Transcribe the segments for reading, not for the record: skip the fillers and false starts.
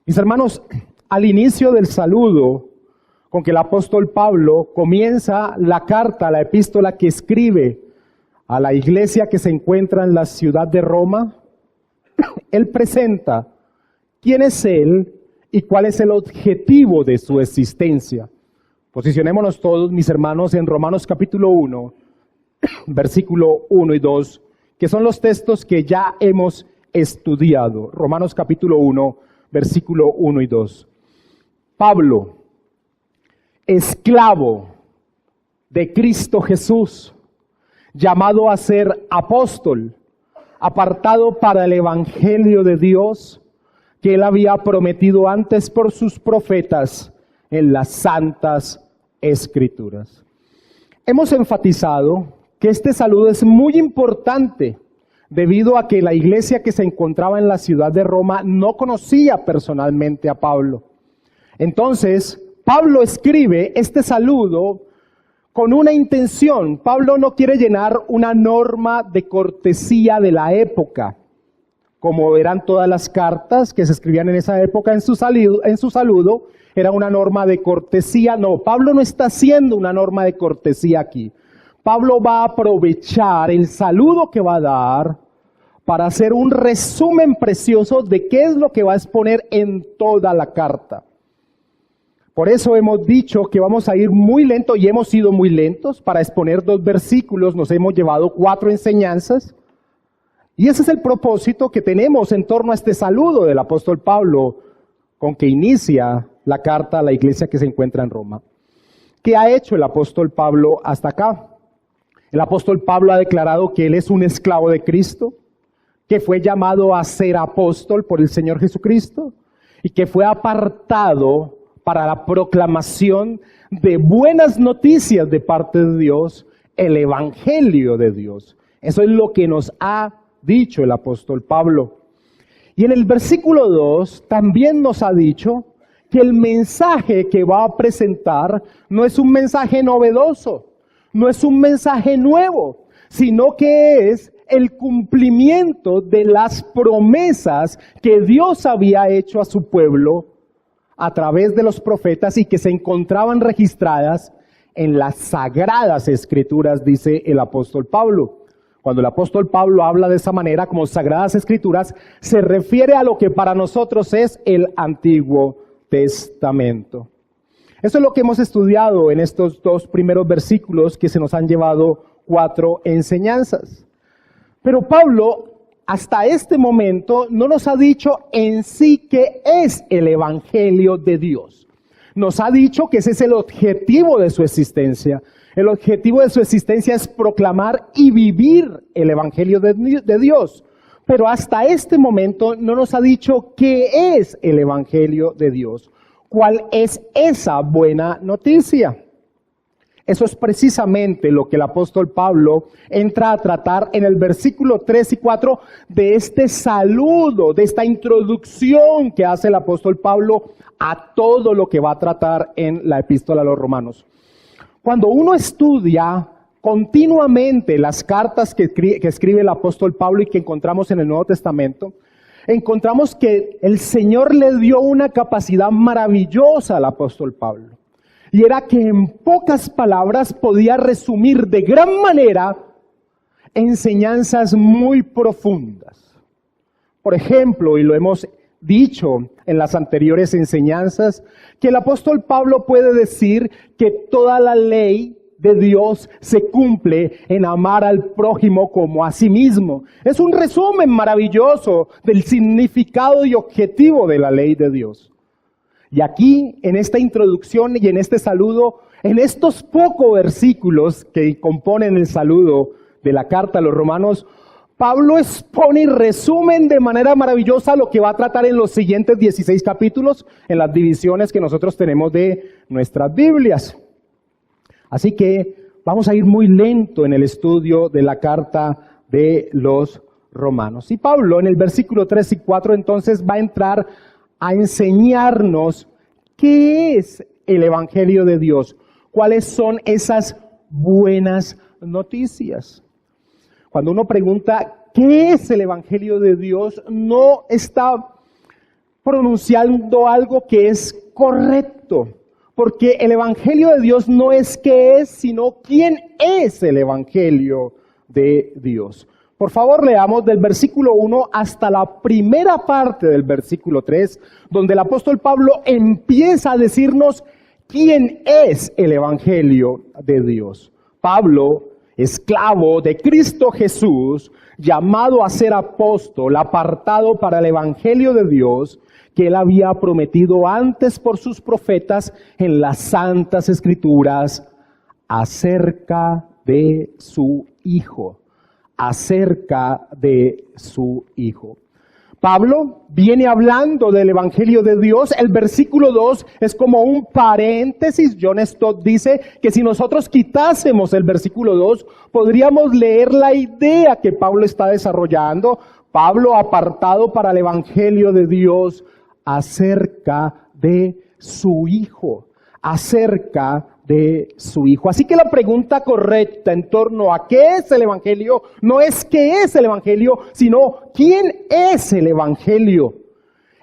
Mis hermanos, al inicio del saludo con que el apóstol Pablo comienza la carta, la epístola que escribe a la iglesia que se encuentra en la ciudad de Roma, él presenta quién es él y cuál es el objetivo de su existencia. Posicionémonos todos, mis hermanos, en Romanos capítulo 1, versículo 1 y 2, que son los textos que ya hemos estudiado. Romanos capítulo 1, versículo 1 y 2. Pablo, esclavo de Cristo Jesús, llamado a ser apóstol, apartado para el evangelio de Dios, que él había prometido antes por sus profetas en las santas Escrituras. Hemos enfatizado que este saludo es muy importante debido a que la iglesia que se encontraba en la ciudad de Roma no conocía personalmente a Pablo. Entonces, Pablo escribe este saludo con una intención. Pablo no quiere llenar una norma de cortesía de la época, como eran todas las cartas que se escribían en esa época en su saludo, era una norma de cortesía. No, Pablo no está haciendo una norma de cortesía aquí. Pablo va a aprovechar el saludo que va a dar para hacer un resumen precioso de qué es lo que va a exponer en toda la carta. Por eso hemos dicho que vamos a ir muy lento y hemos ido muy lentos. Para exponer 2 versículos nos hemos llevado 4 enseñanzas. Y ese es el propósito que tenemos en torno a este saludo del apóstol Pablo con que inicia la carta a la iglesia que se encuentra en Roma. ¿Qué ha hecho el apóstol Pablo hasta acá? El apóstol Pablo ha declarado que él es un esclavo de Cristo, que fue llamado a ser apóstol por el Señor Jesucristo y que fue apartado para la proclamación de buenas noticias de parte de Dios, el evangelio de Dios. Eso es lo que nos ha dicho el apóstol Pablo. Y en el versículo 2 también nos ha dicho que el mensaje que va a presentar no es un mensaje novedoso, no es un mensaje nuevo, sino que es el cumplimiento de las promesas que Dios había hecho a su pueblo a través de los profetas y que se encontraban registradas en las sagradas escrituras, dice el apóstol Pablo. Cuando el apóstol Pablo habla de esa manera como sagradas escrituras, se refiere a lo que para nosotros es el Antiguo Testamento. Eso es lo que hemos estudiado en estos 2 primeros versículos que se nos han llevado 4 enseñanzas. Pero Pablo, hasta este momento, no nos ha dicho en sí qué es el Evangelio de Dios. Nos ha dicho que ese es el objetivo de su existencia. El objetivo de su existencia es proclamar y vivir el Evangelio de Dios. Pero hasta este momento no nos ha dicho qué es el Evangelio de Dios. ¿Cuál es esa buena noticia? Eso es precisamente lo que el apóstol Pablo entra a tratar en el versículo 3 y 4 de este saludo, de esta introducción que hace el apóstol Pablo a todo lo que va a tratar en la epístola a los Romanos. Cuando uno estudia continuamente las cartas que escribe el apóstol Pablo y que encontramos en el Nuevo Testamento, encontramos que el Señor le dio una capacidad maravillosa al apóstol Pablo. Y era que en pocas palabras podía resumir de gran manera enseñanzas muy profundas. Por ejemplo, y lo hemos dicho en las anteriores enseñanzas, que el apóstol Pablo puede decir que toda la ley de Dios se cumple en amar al prójimo como a sí mismo. Es un resumen maravilloso del significado y objetivo de la ley de Dios. Y aquí, en esta introducción y en este saludo, en estos pocos versículos que componen el saludo de la carta a los Romanos, Pablo expone y resume de manera maravillosa lo que va a tratar en los siguientes 16 capítulos, en las divisiones que nosotros tenemos de nuestras Biblias. Así que vamos a ir muy lento en el estudio de la carta de los Romanos. Y Pablo en el versículo 3 y 4 entonces va a entrar a enseñarnos qué es el Evangelio de Dios, cuáles son esas buenas noticias. Cuando uno pregunta qué es el Evangelio de Dios, no está pronunciando algo que es correcto. Porque el Evangelio de Dios no es qué es, sino quién es el Evangelio de Dios. Por favor, leamos del versículo 1 hasta la primera parte del versículo 3, donde el apóstol Pablo empieza a decirnos quién es el Evangelio de Dios. Pablo, esclavo de Cristo Jesús, llamado a ser apóstol, apartado para el Evangelio de Dios, que él había prometido antes por sus profetas en las santas escrituras acerca de su Hijo. Acerca de su Hijo. Pablo viene hablando del Evangelio de Dios. El versículo 2 es como un paréntesis. John Stott dice que si nosotros quitásemos el versículo 2, podríamos leer la idea que Pablo está desarrollando. Pablo apartado para el Evangelio de Dios acerca de su Hijo. Acerca de su Hijo. Así que la pregunta correcta en torno a qué es el Evangelio no es qué es el Evangelio, sino quién es el Evangelio.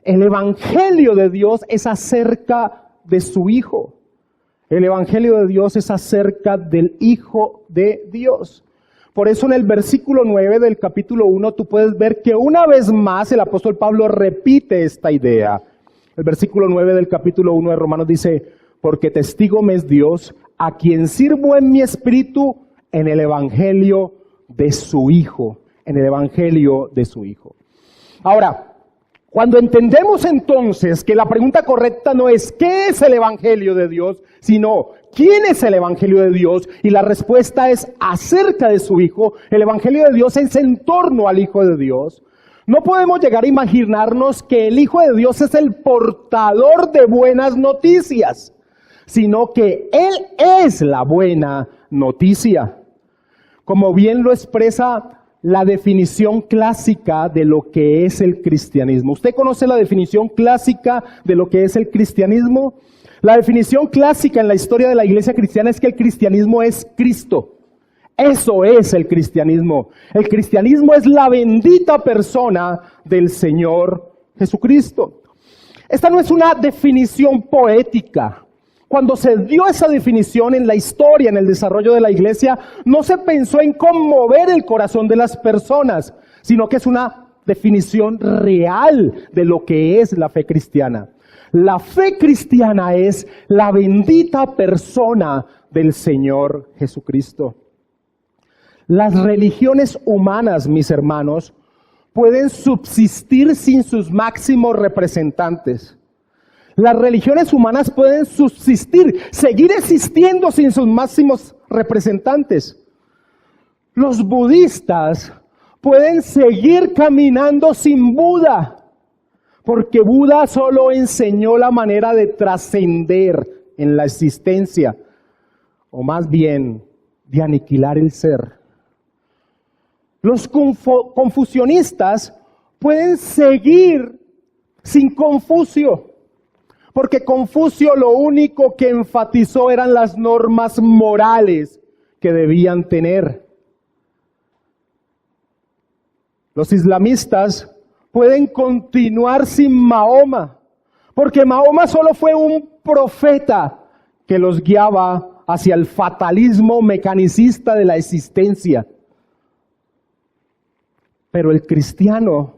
El Evangelio de Dios es acerca de su Hijo. El Evangelio de Dios es acerca del Hijo de Dios. Por eso en el versículo 9 del capítulo 1 tú puedes ver que una vez más el apóstol Pablo repite esta idea. El versículo 9 del capítulo 1 de Romanos dice: porque testigo me es Dios, a quien sirvo en mi espíritu en el Evangelio de su Hijo. En el Evangelio de su Hijo. Ahora, cuando entendemos entonces que la pregunta correcta no es ¿qué es el Evangelio de Dios?, sino ¿quién es el Evangelio de Dios? Y la respuesta es acerca de su Hijo. El Evangelio de Dios es en torno al Hijo de Dios. No podemos llegar a imaginarnos que el Hijo de Dios es el portador de buenas noticias, sino que Él es la buena noticia. Como bien lo expresa la definición clásica de lo que es el cristianismo. ¿Usted conoce la definición clásica de lo que es el cristianismo? La definición clásica en la historia de la iglesia cristiana es que el cristianismo es Cristo. Eso es el cristianismo. El cristianismo es la bendita persona del Señor Jesucristo. Esta no es una definición poética. Cuando se dio esa definición en la historia, en el desarrollo de la iglesia, no se pensó en conmover el corazón de las personas, sino que es una definición real de lo que es la fe cristiana. La fe cristiana es la bendita persona del Señor Jesucristo. Las religiones humanas, mis hermanos, pueden subsistir sin sus máximos representantes. Las religiones humanas pueden subsistir, seguir existiendo sin sus máximos representantes. Los budistas pueden seguir caminando sin Buda, porque Buda solo enseñó la manera de trascender en la existencia, o más bien de aniquilar el ser. Los confucionistas pueden seguir sin Confucio, porque Confucio lo único que enfatizó eran las normas morales que debían tener. Los islamistas pueden continuar sin Mahoma, porque Mahoma solo fue un profeta que los guiaba hacia el fatalismo mecanicista de la existencia. Pero el cristiano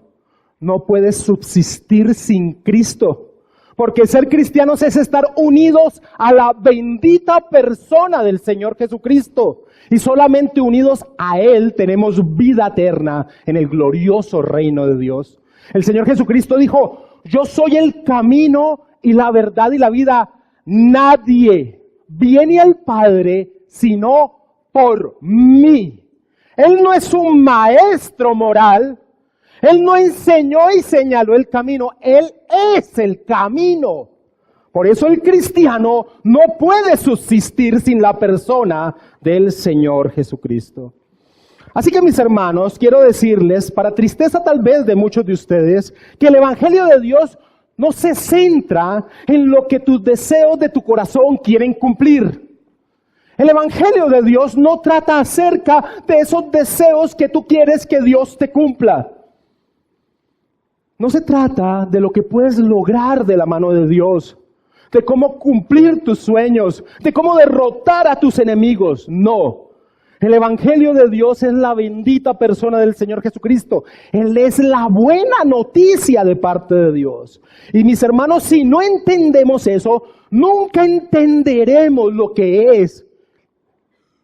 no puede subsistir sin Cristo. Porque ser cristianos es estar unidos a la bendita persona del Señor Jesucristo. Y solamente unidos a Él tenemos vida eterna en el glorioso reino de Dios. El Señor Jesucristo dijo: yo soy el camino y la verdad y la vida. Nadie viene al Padre sino por mí. Él no es un maestro moral. Él no enseñó y señaló el camino, Él es el camino. Por eso el cristiano no puede subsistir sin la persona del Señor Jesucristo. Así que, mis hermanos, quiero decirles, para tristeza tal vez de muchos de ustedes, que el Evangelio de Dios no se centra en lo que tus deseos de tu corazón quieren cumplir. El Evangelio de Dios no trata acerca de esos deseos que tú quieres que Dios te cumpla. No se trata de lo que puedes lograr de la mano de Dios, de cómo cumplir tus sueños, de cómo derrotar a tus enemigos. No. El Evangelio de Dios es la bendita persona del Señor Jesucristo. Él es la buena noticia de parte de Dios. Y mis hermanos, si no entendemos eso, nunca entenderemos lo que es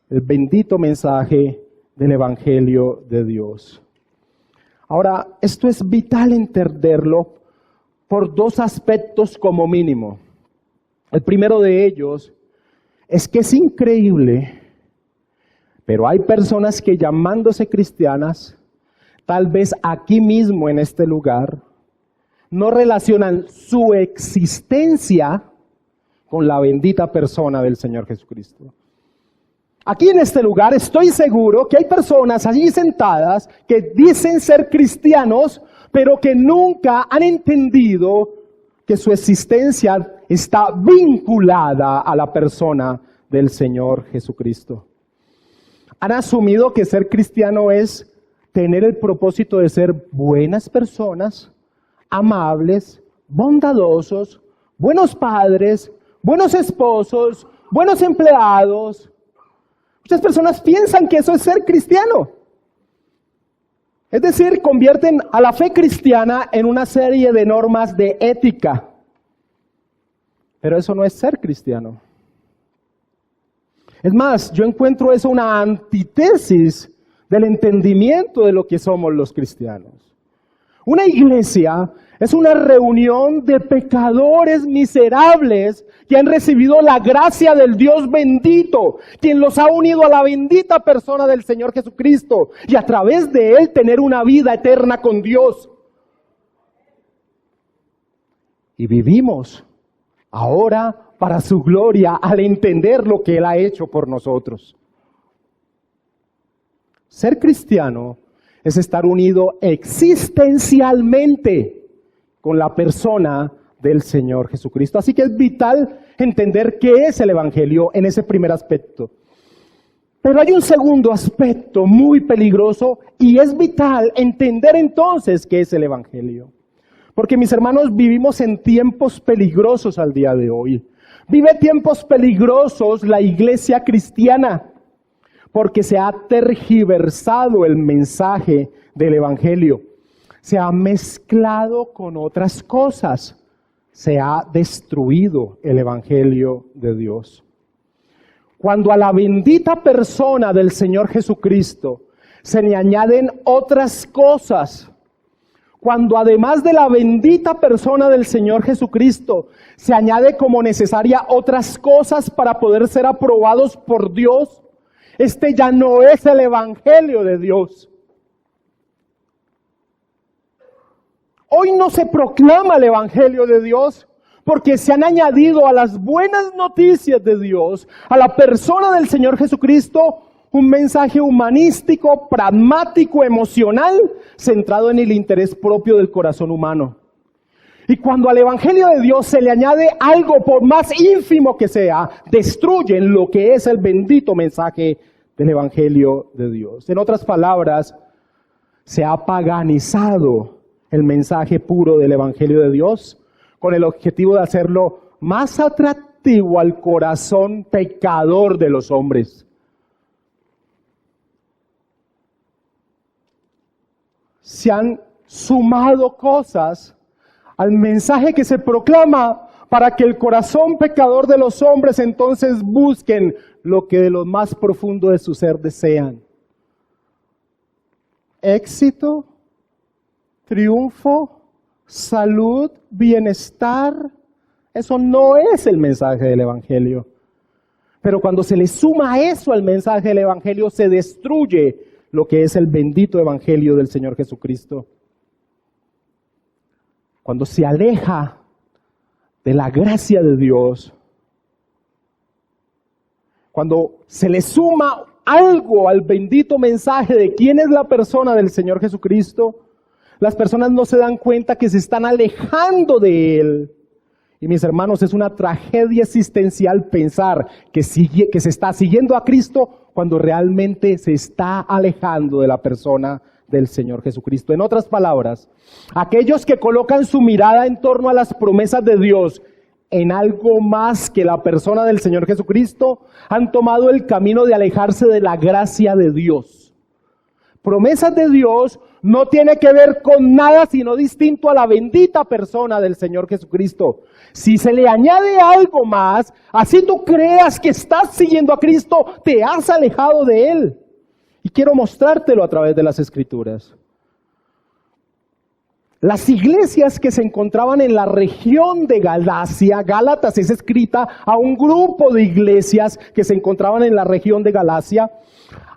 el bendito mensaje del Evangelio de Dios. Ahora, esto es vital entenderlo por dos aspectos como mínimo. El primero de ellos es que es increíble, pero hay personas que llamándose cristianas, tal vez aquí mismo en este lugar, no relacionan su existencia con la bendita persona del Señor Jesucristo. Aquí en este lugar estoy seguro que hay personas allí sentadas que dicen ser cristianos, pero que nunca han entendido que su existencia está vinculada a la persona del Señor Jesucristo. Han asumido que ser cristiano es tener el propósito de ser buenas personas, amables, bondadosos, buenos padres, buenos esposos, buenos empleados. Muchas personas piensan que eso es ser cristiano. Es decir, convierten a la fe cristiana en una serie de normas de ética. Pero eso no es ser cristiano. Es más, yo encuentro eso una antítesis del entendimiento de lo que somos los cristianos. Una iglesia es una reunión de pecadores miserables que han recibido la gracia del Dios bendito, quien los ha unido a la bendita persona del Señor Jesucristo y a través de Él tener una vida eterna con Dios. Y vivimos ahora para su gloria al entender lo que Él ha hecho por nosotros. Ser cristiano es estar unido existencialmente con la persona del Señor Jesucristo. Así que es vital entender qué es el Evangelio en ese primer aspecto. Pero hay un segundo aspecto muy peligroso y es vital entender entonces qué es el Evangelio. Porque mis hermanos, vivimos en tiempos peligrosos al día de hoy. Vive tiempos peligrosos la iglesia cristiana porque se ha tergiversado el mensaje del Evangelio. Se ha mezclado con otras cosas. Se ha destruido el Evangelio de Dios. Cuando a la bendita persona del Señor Jesucristo se le añaden otras cosas, cuando además de la bendita persona del Señor Jesucristo se añade como necesaria otras cosas para poder ser aprobados por Dios, este ya no es el Evangelio de Dios. Hoy no se proclama el Evangelio de Dios porque se han añadido a las buenas noticias de Dios, a la persona del Señor Jesucristo, un mensaje humanístico, pragmático, emocional, centrado en el interés propio del corazón humano. Y cuando al Evangelio de Dios se le añade algo, por más ínfimo que sea, destruyen lo que es el bendito mensaje del Evangelio de Dios. En otras palabras, se ha paganizado el mensaje puro del Evangelio de Dios con el objetivo de hacerlo más atractivo al corazón pecador de los hombres. Se han sumado cosas al mensaje que se proclama para que el corazón pecador de los hombres entonces busquen lo que de lo más profundo de su ser desean. Éxito, triunfo, salud, bienestar. Eso no es el mensaje del Evangelio. Pero cuando se le suma eso al mensaje del Evangelio, se destruye lo que es el bendito Evangelio del Señor Jesucristo. Cuando se aleja de la gracia de Dios, cuando se le suma algo al bendito mensaje de quién es la persona del Señor Jesucristo, las personas no se dan cuenta que se están alejando de Él. Y mis hermanos, es una tragedia existencial pensar que se está siguiendo a Cristo cuando realmente se está alejando de la persona del Señor Jesucristo. En otras palabras, aquellos que colocan su mirada en torno a las promesas de Dios en algo más que la persona del Señor Jesucristo, han tomado el camino de alejarse de la gracia de Dios. Promesas de Dios no tiene que ver con nada sino distinto a la bendita persona del Señor Jesucristo. Si se le añade algo más, así tú creas que estás siguiendo a Cristo, te has alejado de Él. Y quiero mostrártelo a través de las Escrituras. Las iglesias que se encontraban en la región de Galacia, Gálatas es escrita a un grupo de iglesias que se encontraban en la región de Galacia,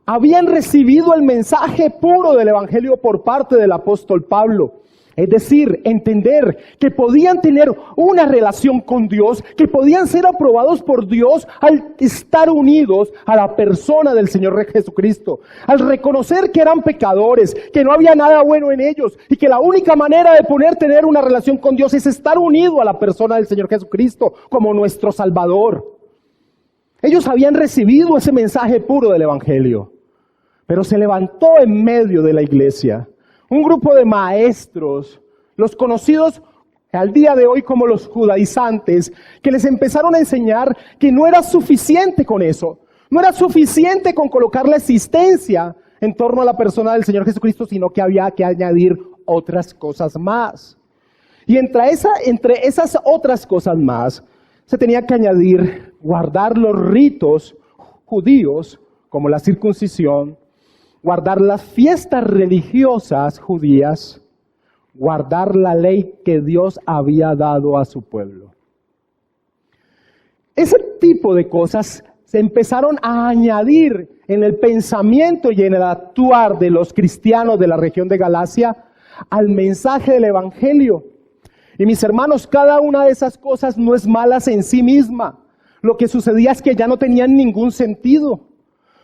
habían recibido el mensaje puro del Evangelio por parte del apóstol Pablo. Es decir, entender que podían tener una relación con Dios, que podían ser aprobados por Dios al estar unidos a la persona del Señor Jesucristo. Al reconocer que eran pecadores, que no había nada bueno en ellos y que la única manera de poder tener una relación con Dios es estar unido a la persona del Señor Jesucristo como nuestro Salvador. Ellos habían recibido ese mensaje puro del Evangelio, pero se levantó en medio de la iglesia un grupo de maestros, los conocidos al día de hoy como los judaizantes, que les empezaron a enseñar que no era suficiente con eso. No era suficiente con colocar la existencia en torno a la persona del Señor Jesucristo, sino que había que añadir otras cosas más. Y entre esas otras cosas más, se tenía que añadir guardar los ritos judíos, como la circuncisión, guardar las fiestas religiosas judías, guardar la ley que Dios había dado a su pueblo. Ese tipo de cosas se empezaron a añadir en el pensamiento y en el actuar de los cristianos de la región de Galacia al mensaje del Evangelio. Y mis hermanos, cada una de esas cosas no es malas en sí misma. Lo que sucedía es que ya no tenían ningún sentido.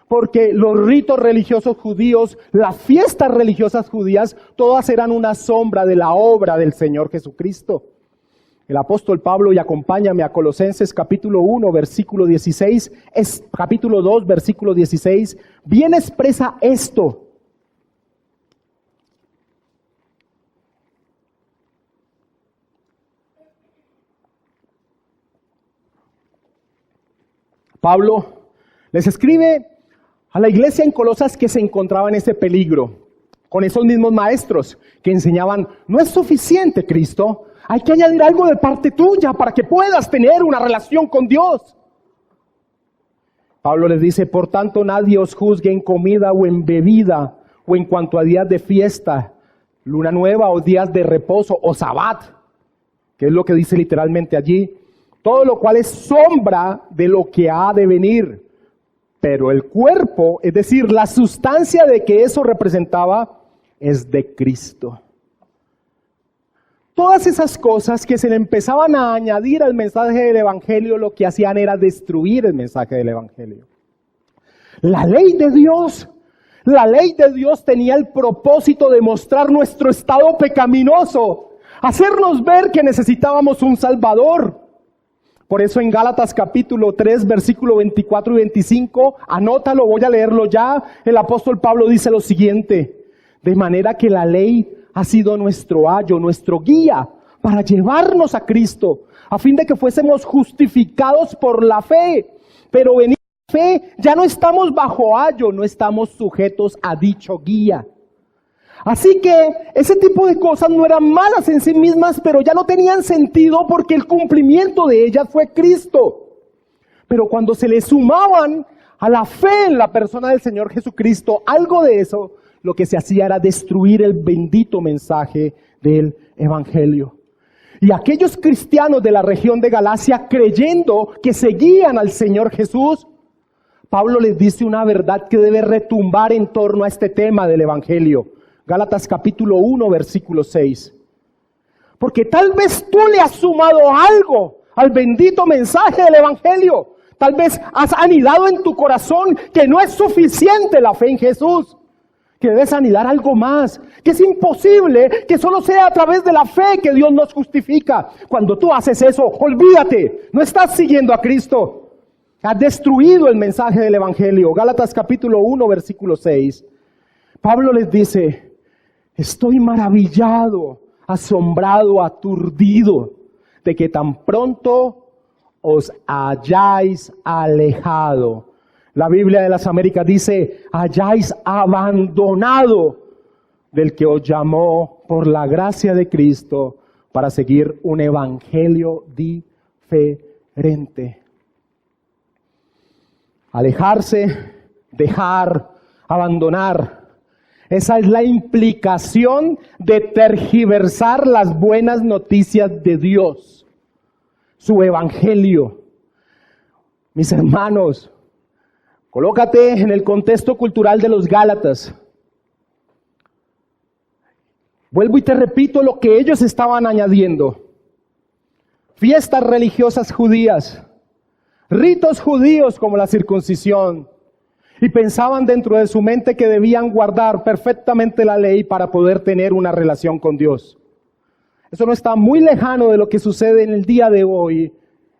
Porque los ritos religiosos judíos, las fiestas religiosas judías, todas eran una sombra de la obra del Señor Jesucristo. El apóstol Pablo, y acompáñame a Colosenses capítulo 1, versículo 16, capítulo 2, versículo 16, bien expresa esto. Pablo les escribe a la iglesia en Colosas que se encontraba en ese peligro, con esos mismos maestros que enseñaban, no es suficiente Cristo, hay que añadir algo de parte tuya para que puedas tener una relación con Dios. Pablo les dice, por tanto nadie os juzgue en comida o en bebida, o en cuanto a días de fiesta, luna nueva o días de reposo, o sabat, que es lo que dice literalmente allí, todo lo cual es sombra de lo que ha de venir. Pero el cuerpo, es decir, la sustancia de que eso representaba, es de Cristo. Todas esas cosas que se le empezaban a añadir al mensaje del Evangelio, lo que hacían era destruir el mensaje del Evangelio. La ley de Dios tenía el propósito de mostrar nuestro estado pecaminoso, hacernos ver que necesitábamos un Salvador. Por eso en Gálatas capítulo 3, versículo 24 y 25, anótalo, voy a leerlo ya. El apóstol Pablo dice lo siguiente: de manera que la ley ha sido nuestro ayo, nuestro guía, para llevarnos a Cristo, a fin de que fuésemos justificados por la fe. Pero venida la fe, ya no estamos bajo ayo, no estamos sujetos a dicho guía. Así que ese tipo de cosas no eran malas en sí mismas, pero ya no tenían sentido porque el cumplimiento de ellas fue Cristo. Pero cuando se le sumaban a la fe en la persona del Señor Jesucristo, algo de eso, lo que se hacía era destruir el bendito mensaje del Evangelio. Y aquellos cristianos de la región de Galacia, creyendo que seguían al Señor Jesús, Pablo les dice una verdad que debe retumbar en torno a este tema del Evangelio. Gálatas capítulo 1, versículo 6. Porque tal vez tú le has sumado algo al bendito mensaje del Evangelio. Tal vez has anidado en tu corazón que no es suficiente la fe en Jesús, que debes anidar algo más, que es imposible que solo sea a través de la fe que Dios nos justifica. Cuando tú haces eso, olvídate, no estás siguiendo a Cristo. Has destruido el mensaje del Evangelio. Gálatas capítulo 1, versículo 6. Pablo les dice, Estoy maravillado, asombrado, aturdido de que tan pronto os hayáis alejado. La Biblia de las Américas dice, hayáis abandonado del que os llamó por la gracia de Cristo para seguir un evangelio diferente. Alejarse, dejar, abandonar. Esa es la implicación de tergiversar las buenas noticias de Dios, su evangelio. Mis hermanos, colócate en el contexto cultural de los Gálatas. Vuelvo y te repito lo que ellos estaban añadiendo. Fiestas religiosas judías, ritos judíos como la circuncisión, y pensaban dentro de su mente que debían guardar perfectamente la ley para poder tener una relación con Dios. Eso no está muy lejano de lo que sucede en el día de hoy,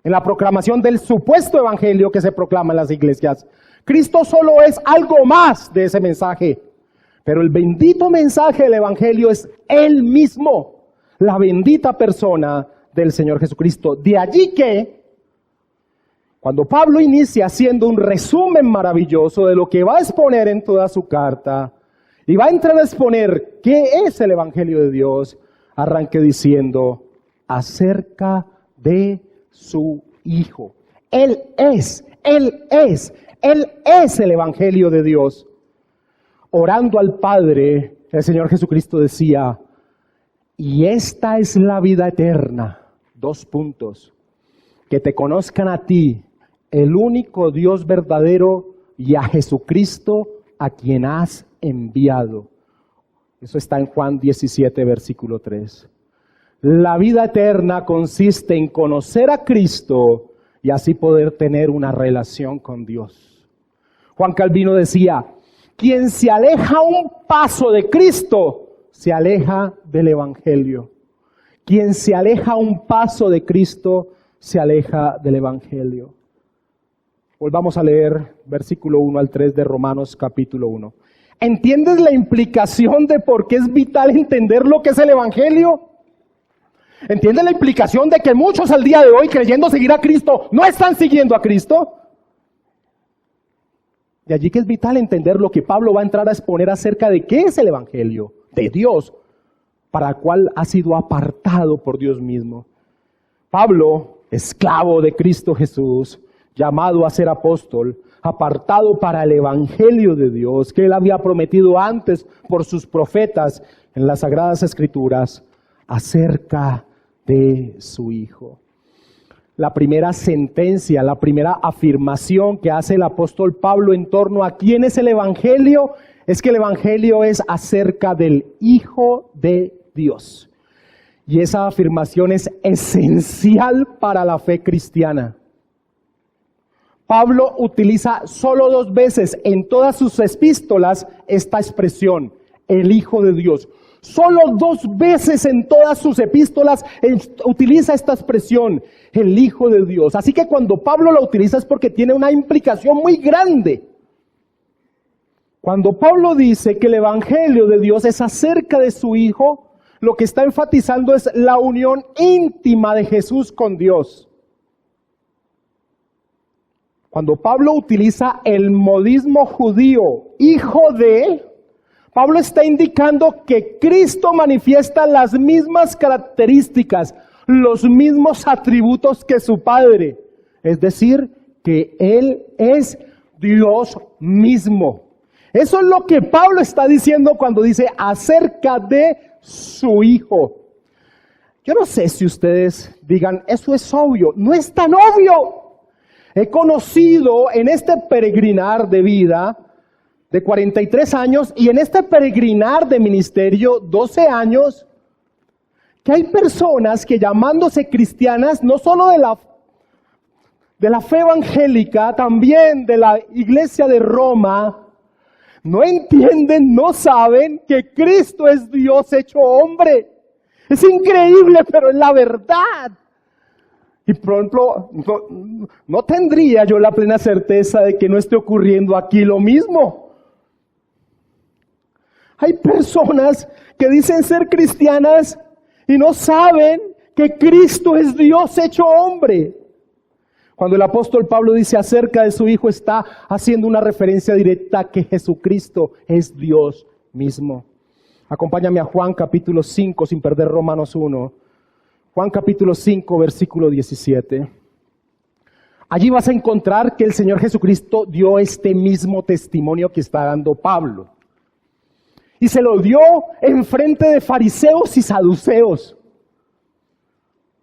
en la proclamación del supuesto evangelio que se proclama en las iglesias. Cristo solo es algo más de ese mensaje, pero el bendito mensaje del evangelio es Él mismo, la bendita persona del Señor Jesucristo. De allí que, cuando Pablo inicia haciendo un resumen maravilloso de lo que va a exponer en toda su carta, y va a entrar a exponer qué es el evangelio de Dios, arranque diciendo acerca de su Hijo. Él es el evangelio de Dios. Orando al Padre, el Señor Jesucristo decía, y esta es la vida eterna. 2 puntos. Que te conozcan a ti, el único Dios verdadero, y a Jesucristo a quien has enviado. Eso está en Juan 17, versículo 3. La vida eterna consiste en conocer a Cristo y así poder tener una relación con Dios. Juan Calvino decía, quien se aleja un paso de Cristo, se aleja del Evangelio. Quien se aleja un paso de Cristo, se aleja del Evangelio. Volvamos a leer versículo 1 al 3 de Romanos capítulo 1. ¿Entiendes la implicación de por qué es vital entender lo que es el Evangelio? ¿Entiendes la implicación de que muchos al día de hoy, creyendo seguir a Cristo, no están siguiendo a Cristo? De allí que es vital entender lo que Pablo va a entrar a exponer acerca de qué es el Evangelio de Dios, para el cual ha sido apartado por Dios mismo. Pablo, esclavo de Cristo Jesús, llamado a ser apóstol, apartado para el Evangelio de Dios, que él había prometido antes por sus profetas en las Sagradas Escrituras, acerca de su Hijo. La primera sentencia, la primera afirmación que hace el apóstol Pablo en torno a quién es el Evangelio, es que el Evangelio es acerca del Hijo de Dios. Y esa afirmación es esencial para la fe cristiana. Pablo utiliza solo 2 veces en todas sus epístolas esta expresión, el Hijo de Dios. Solo 2 veces en todas sus epístolas utiliza esta expresión, el Hijo de Dios. Así que cuando Pablo la utiliza es porque tiene una implicación muy grande. Cuando Pablo dice que el Evangelio de Dios es acerca de su Hijo, lo que está enfatizando es la unión íntima de Jesús con Dios. Cuando Pablo utiliza el modismo judío, hijo de, Pablo está indicando que Cristo manifiesta las mismas características, los mismos atributos que su Padre. Es decir, que Él es Dios mismo. Eso es lo que Pablo está diciendo cuando dice acerca de su Hijo. Yo no sé si ustedes digan, eso es obvio. No es tan obvio. He conocido en este peregrinar de vida de 43 años y en este peregrinar de ministerio 12 años, que hay personas que llamándose cristianas, no solo de la fe evangélica, también de la iglesia de Roma, no entienden, no saben que Cristo es Dios hecho hombre. Es increíble, pero es la verdad. Y por ejemplo, no tendría yo la plena certeza de que no esté ocurriendo aquí lo mismo. Hay personas que dicen ser cristianas y no saben que Cristo es Dios hecho hombre. Cuando el apóstol Pablo dice acerca de su Hijo, está haciendo una referencia directa a que Jesucristo es Dios mismo. Acompáñame a Juan capítulo 5, sin perder Romanos 1. Juan capítulo 5, versículo 17. Allí vas a encontrar que el Señor Jesucristo dio este mismo testimonio que está dando Pablo. Y se lo dio en frente de fariseos y saduceos.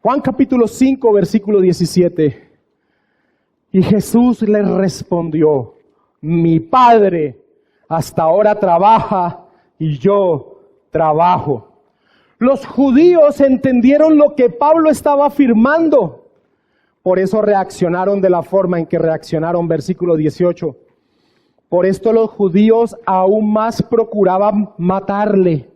Juan capítulo 5, versículo 17. Y Jesús les respondió: mi Padre hasta ahora trabaja y yo trabajo. Los judíos entendieron lo que Pablo estaba afirmando. Por eso reaccionaron de la forma en que reaccionaron. Versículo 18. Por esto los judíos aún más procuraban matarle,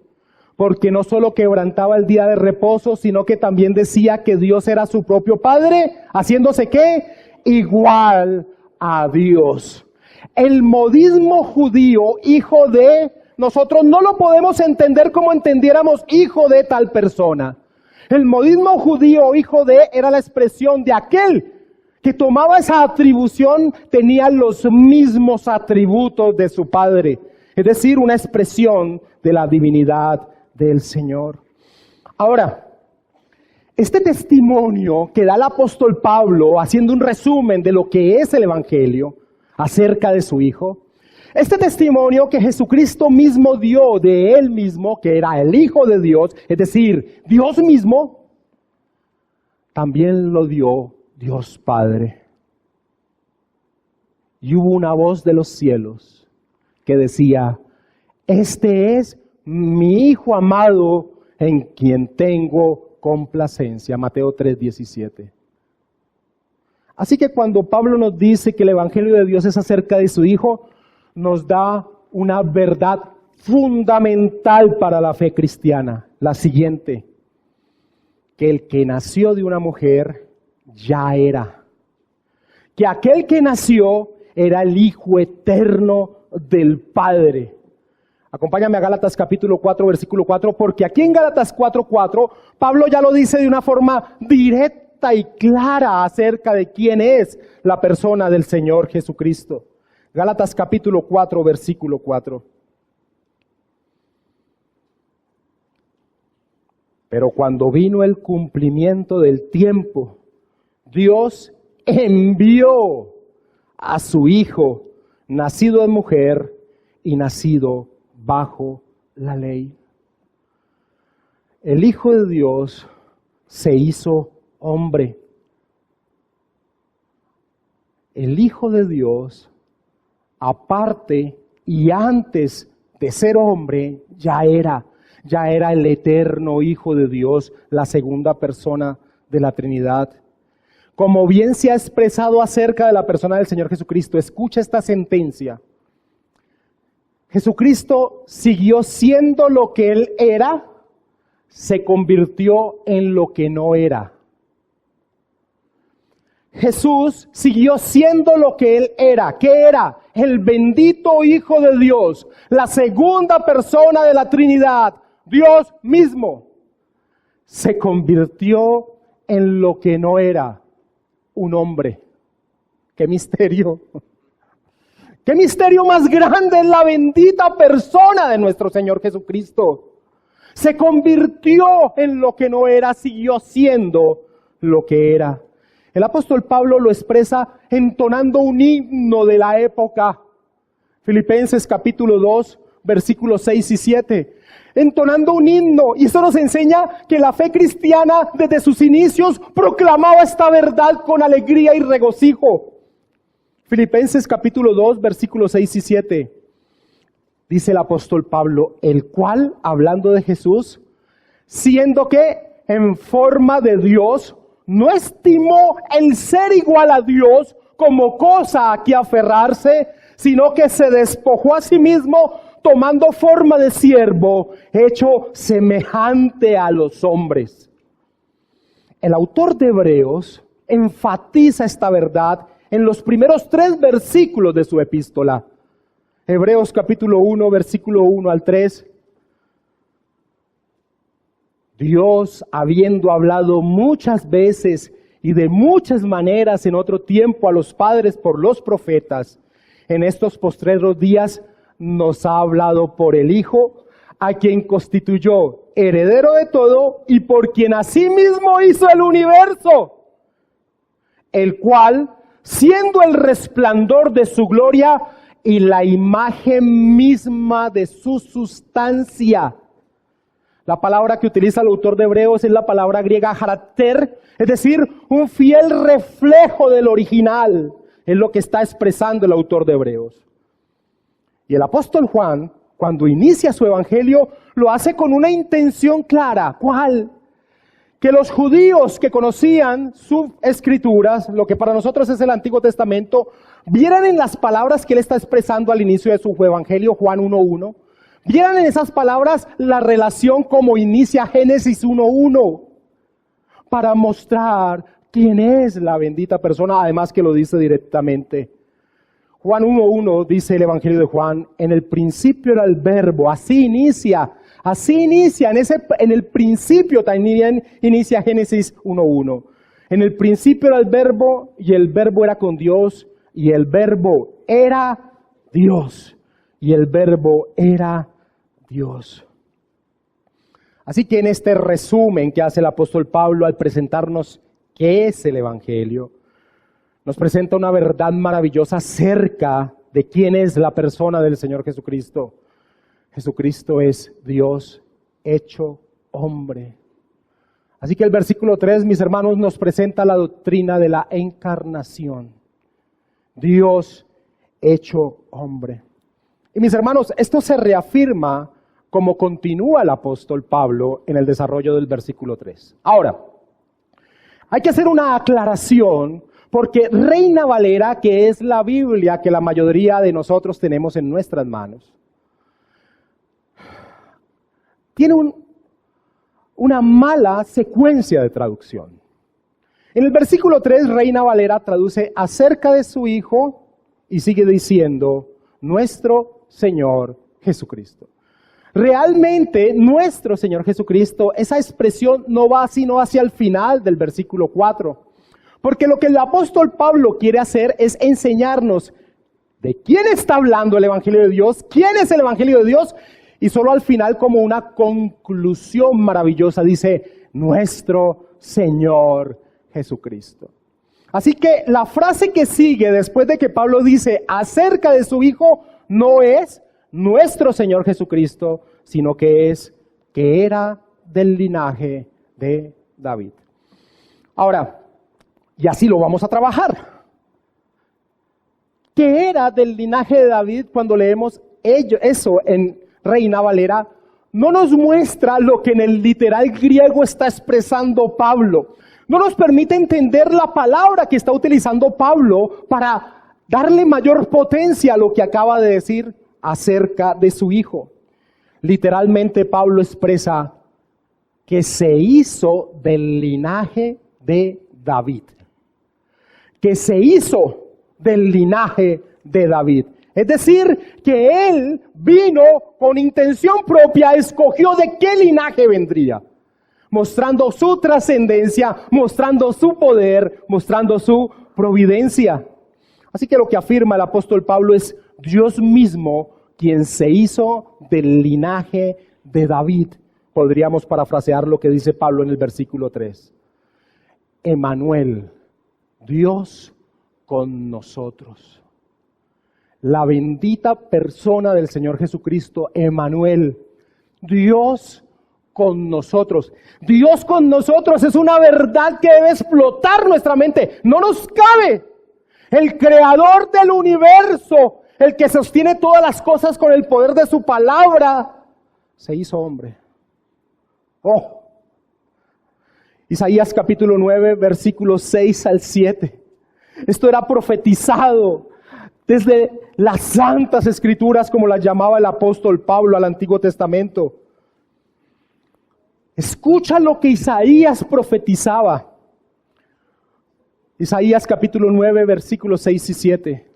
porque no solo quebrantaba el día de reposo, sino que también decía que Dios era su propio Padre, haciéndose ¿qué? Igual a Dios. El modismo judío, hijo de, nosotros no lo podemos entender como entendiéramos hijo de tal persona. El modismo judío, hijo de, era la expresión de aquel que tomaba esa atribución, tenía los mismos atributos de su padre. Es decir, una expresión de la divinidad del Señor. Ahora, este testimonio que da el apóstol Pablo, haciendo un resumen de lo que es el Evangelio acerca de su Hijo, este testimonio que Jesucristo mismo dio de Él mismo, que era el Hijo de Dios, es decir, Dios mismo, también lo dio Dios Padre. Y hubo una voz de los cielos que decía: este es mi Hijo amado en quien tengo complacencia. Mateo 3:17. Así que cuando Pablo nos dice que el Evangelio de Dios es acerca de su Hijo, nos da una verdad fundamental para la fe cristiana. La siguiente: que el que nació de una mujer ya era. Que aquel que nació era el Hijo eterno del Padre. Acompáñame a Gálatas capítulo 4, versículo 4, porque aquí en Gálatas 4:4, Pablo ya lo dice de una forma directa y clara acerca de quién es la persona del Señor Jesucristo. Gálatas capítulo 4, versículo 4. Pero cuando vino el cumplimiento del tiempo, Dios envió a su Hijo, nacido de mujer y nacido bajo la ley. El Hijo de Dios se hizo hombre. El Hijo de Dios, aparte y antes de ser hombre, ya era el eterno Hijo de Dios, la segunda persona de la Trinidad. Como bien se ha expresado acerca de la persona del Señor Jesucristo, escucha esta sentencia. Jesucristo siguió siendo lo que Él era, se convirtió en lo que no era. Jesús siguió siendo lo que Él era. ¿Qué era? El bendito Hijo de Dios, la segunda persona de la Trinidad, Dios mismo. Se convirtió en lo que no era, un hombre. ¡Qué misterio! ¡Qué misterio más grande es la bendita persona de nuestro Señor Jesucristo! Se convirtió en lo que no era, siguió siendo lo que era. El apóstol Pablo lo expresa entonando un himno de la época. Filipenses capítulo 2, versículos 6 y 7. Entonando un himno. Y eso nos enseña que la fe cristiana desde sus inicios proclamaba esta verdad con alegría y regocijo. Filipenses capítulo 2, versículos 6 y 7. Dice el apóstol Pablo, el cual, hablando de Jesús, siendo que en forma de Dios, no estimó el ser igual a Dios como cosa a que aferrarse, sino que se despojó a sí mismo, tomando forma de siervo, hecho semejante a los hombres. El autor de Hebreos enfatiza esta verdad en los primeros 3 versículos de su epístola. Hebreos capítulo 1, versículo 1 al 3. Dios, habiendo hablado muchas veces y de muchas maneras en otro tiempo a los padres por los profetas, en estos postreros días nos ha hablado por el Hijo, a quien constituyó heredero de todo y por quien asimismo hizo el universo, el cual, siendo el resplandor de su gloria y la imagen misma de su sustancia. La palabra que utiliza el autor de Hebreos es la palabra griega harakter, es decir, un fiel reflejo del original, es lo que está expresando el autor de Hebreos. Y el apóstol Juan, cuando inicia su evangelio, lo hace con una intención clara. ¿Cuál? Que los judíos que conocían sus escrituras, lo que para nosotros es el Antiguo Testamento, vieran en las palabras que él está expresando al inicio de su evangelio, Juan 1:1, vieran en esas palabras la relación como inicia Génesis 1:1, para mostrar quién es la bendita persona, además que lo dice directamente. Juan 1:1 dice el Evangelio de Juan, en el principio era el verbo, así inicia, en el principio también inicia Génesis 1:1. En el principio era el verbo y el verbo era con Dios y el verbo era Dios y el verbo era Dios. Así que en este resumen que hace el apóstol Pablo al presentarnos qué es el Evangelio, nos presenta una verdad maravillosa acerca de quién es la persona del Señor Jesucristo. Jesucristo es Dios hecho hombre. Así que el versículo 3, mis hermanos, nos presenta la doctrina de la encarnación. Dios hecho hombre. Y mis hermanos, esto se reafirma como continúa el apóstol Pablo en el desarrollo del versículo 3. Ahora, hay que hacer una aclaración porque Reina Valera, que es la Biblia que la mayoría de nosotros tenemos en nuestras manos, tiene una mala secuencia de traducción. En el versículo 3, Reina Valera traduce acerca de su Hijo y sigue diciendo, nuestro Señor Jesucristo. Realmente, nuestro Señor Jesucristo, esa expresión no va sino hacia el final del versículo 4. Porque lo que el apóstol Pablo quiere hacer es enseñarnos de quién está hablando el Evangelio de Dios, quién es el Evangelio de Dios, y solo al final como una conclusión maravillosa dice, nuestro Señor Jesucristo. Así que la frase que sigue después de que Pablo dice acerca de su Hijo no es nuestro Señor Jesucristo, sino que es que era del linaje de David. Ahora, y así lo vamos a trabajar. ¿Qué era del linaje de David? Cuando leemos eso en Reina Valera, no nos muestra lo que en el literal griego está expresando Pablo. No nos permite entender la palabra que está utilizando Pablo para darle mayor potencia a lo que acaba de decir acerca de su Hijo. Literalmente Pablo expresa que se hizo del linaje de David. Que se hizo del linaje de David. Es decir, que él vino con intención propia, escogió de qué linaje vendría, mostrando su trascendencia, mostrando su poder, mostrando su providencia. Así que lo que afirma el apóstol Pablo es Dios mismo quien se hizo del linaje de David. Podríamos parafrasear lo que dice Pablo en el versículo 3. Emmanuel, Dios con nosotros. La bendita persona del Señor Jesucristo, Emmanuel, Dios con nosotros. Dios con nosotros es una verdad que debe explotar nuestra mente. No nos cabe. El creador del universo, el que sostiene todas las cosas con el poder de su palabra, se hizo hombre. Oh. Isaías capítulo 9, versículos 6 al 7. Esto era profetizado desde las santas escrituras, como las llamaba el apóstol Pablo al Antiguo Testamento. Escucha lo que Isaías profetizaba. Isaías capítulo 9, versículos 6 y 7.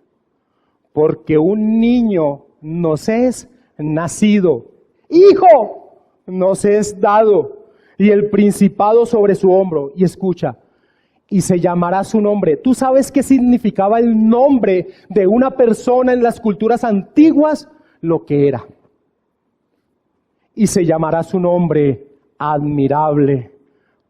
Porque un niño nos es nacido, hijo nos es dado, y el principado sobre su hombro. Y escucha, y se llamará su nombre. ¿Tú sabes qué significaba el nombre de una persona en las culturas antiguas? Lo que era. Y se llamará su nombre admirable,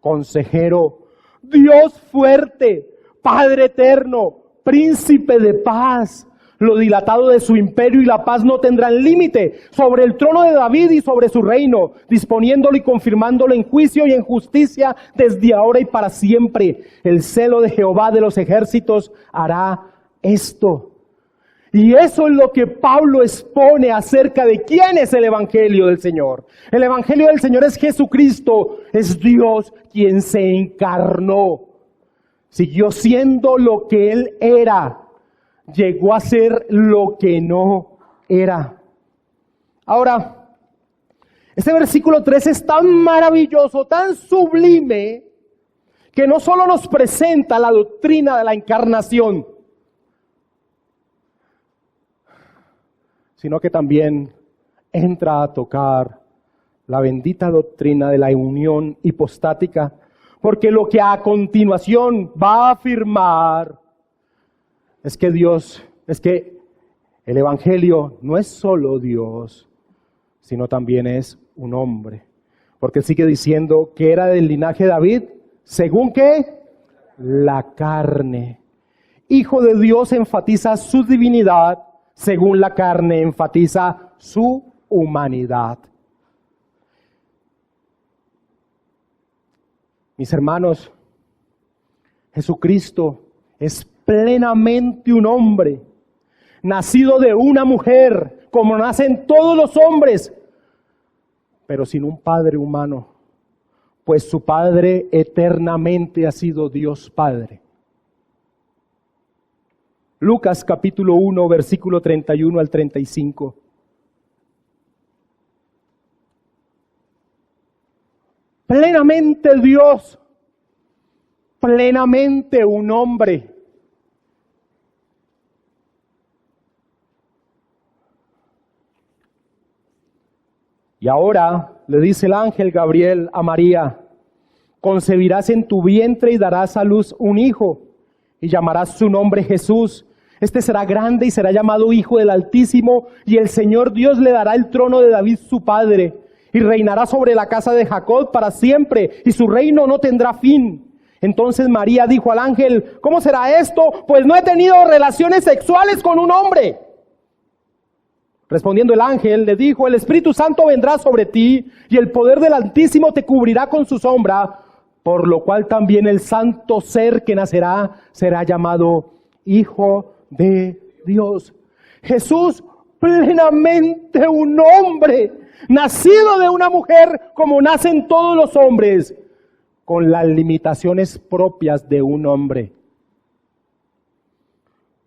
consejero, Dios fuerte, Padre eterno, príncipe de paz. Lo dilatado de su imperio y la paz no tendrán límite sobre el trono de David y sobre su reino, disponiéndolo y confirmándolo en juicio y en justicia desde ahora y para siempre. El celo de Jehová de los ejércitos hará esto. Y eso es lo que Pablo expone acerca de quién es el Evangelio del Señor. El Evangelio del Señor es Jesucristo, es Dios quien se encarnó. Siguió siendo lo que Él era. Llegó a ser lo que no era. Ahora, este versículo 3 es tan maravilloso, tan sublime, que no solo nos presenta la doctrina de la encarnación, sino que también entra a tocar la bendita doctrina de la unión hipostática, porque lo que a continuación va a afirmar es que el Evangelio no es solo Dios, sino también es un hombre. Porque sigue diciendo que era del linaje de David, ¿según qué? La carne. Hijo de Dios enfatiza su divinidad, según la carne enfatiza su humanidad. Mis hermanos, Jesucristo es plenamente un hombre, nacido de una mujer, como nacen todos los hombres, pero sin un padre humano, pues su Padre eternamente ha sido Dios Padre. Lucas capítulo 1, versículo 31 al 35. Plenamente Dios, plenamente un hombre. Y ahora le dice el ángel Gabriel a María, concebirás en tu vientre y darás a luz un hijo, y llamarás su nombre Jesús. Este será grande y será llamado Hijo del Altísimo, y el Señor Dios le dará el trono de David su padre, y reinará sobre la casa de Jacob para siempre, y su reino no tendrá fin. Entonces María dijo al ángel, ¿cómo será esto? Pues no he tenido relaciones sexuales con un hombre. Respondiendo el ángel, le dijo, el Espíritu Santo vendrá sobre ti, y el poder del Altísimo te cubrirá con su sombra, por lo cual también el santo ser que nacerá será llamado Hijo de Dios. Jesús, plenamente un hombre, nacido de una mujer como nacen todos los hombres, con las limitaciones propias de un hombre.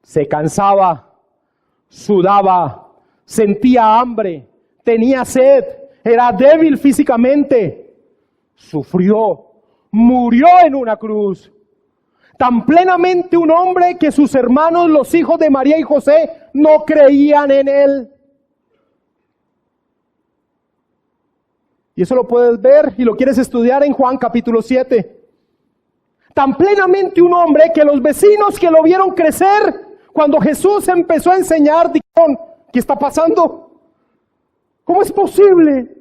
Se cansaba, sudaba, sentía hambre, tenía sed, era débil físicamente, sufrió, murió en una cruz. Tan plenamente un hombre que sus hermanos, los hijos de María y José, no creían en él. Y eso lo puedes ver y lo quieres estudiar en Juan capítulo 7. Tan plenamente un hombre que los vecinos que lo vieron crecer, cuando Jesús empezó a enseñar, dijeron, ¿qué está pasando? ¿Cómo es posible?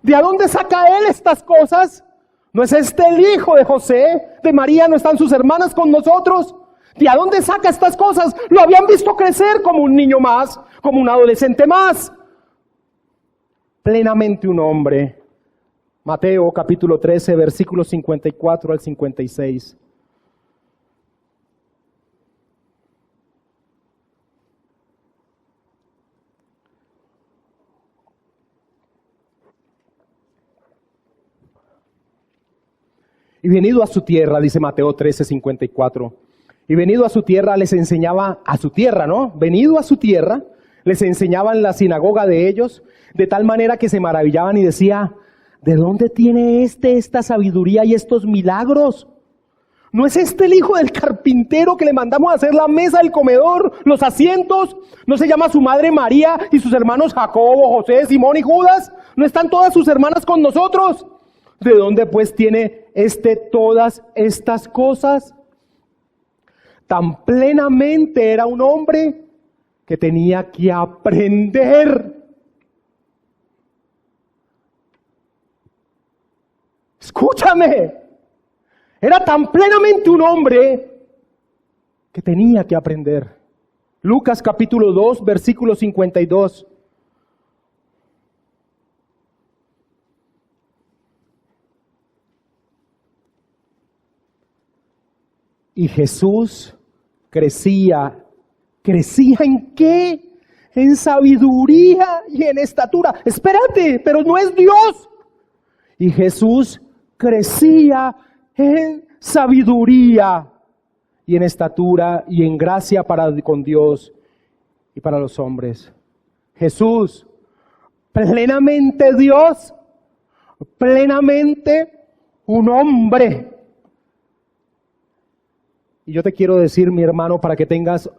¿De dónde saca él estas cosas? ¿No es este el hijo de José, de María? ¿No están sus hermanas con nosotros? ¿De dónde saca estas cosas? Lo habían visto crecer como un niño más, como un adolescente más. Plenamente un hombre. Mateo capítulo 13, versículos 54 al 56. Y venido a su tierra, dice Mateo 13:54, y venido a su tierra les enseñaba, a su tierra, ¿no? Venido a su tierra, les enseñaba en la sinagoga de ellos, de tal manera que se maravillaban y decía, ¿de dónde tiene esta sabiduría y estos milagros? ¿No es este el hijo del carpintero que le mandamos a hacer la mesa del comedor, los asientos? ¿No se llama su madre María y sus hermanos Jacobo, José, Simón y Judas? ¿No están todas sus hermanas con nosotros? ¿De dónde pues tiene todas estas cosas? Tan plenamente era un hombre que tenía que aprender. Escúchame. Era tan plenamente un hombre que tenía que aprender. Lucas capítulo 2, versículo 52. Y Jesús crecía. ¿Crecía en qué? En sabiduría y en estatura. Espérate, pero no es Dios. Y Jesús crecía en sabiduría y en estatura y en gracia para con Dios y para los hombres. Jesús, plenamente Dios, plenamente un hombre. Y yo te quiero decir, mi hermano, para que tengas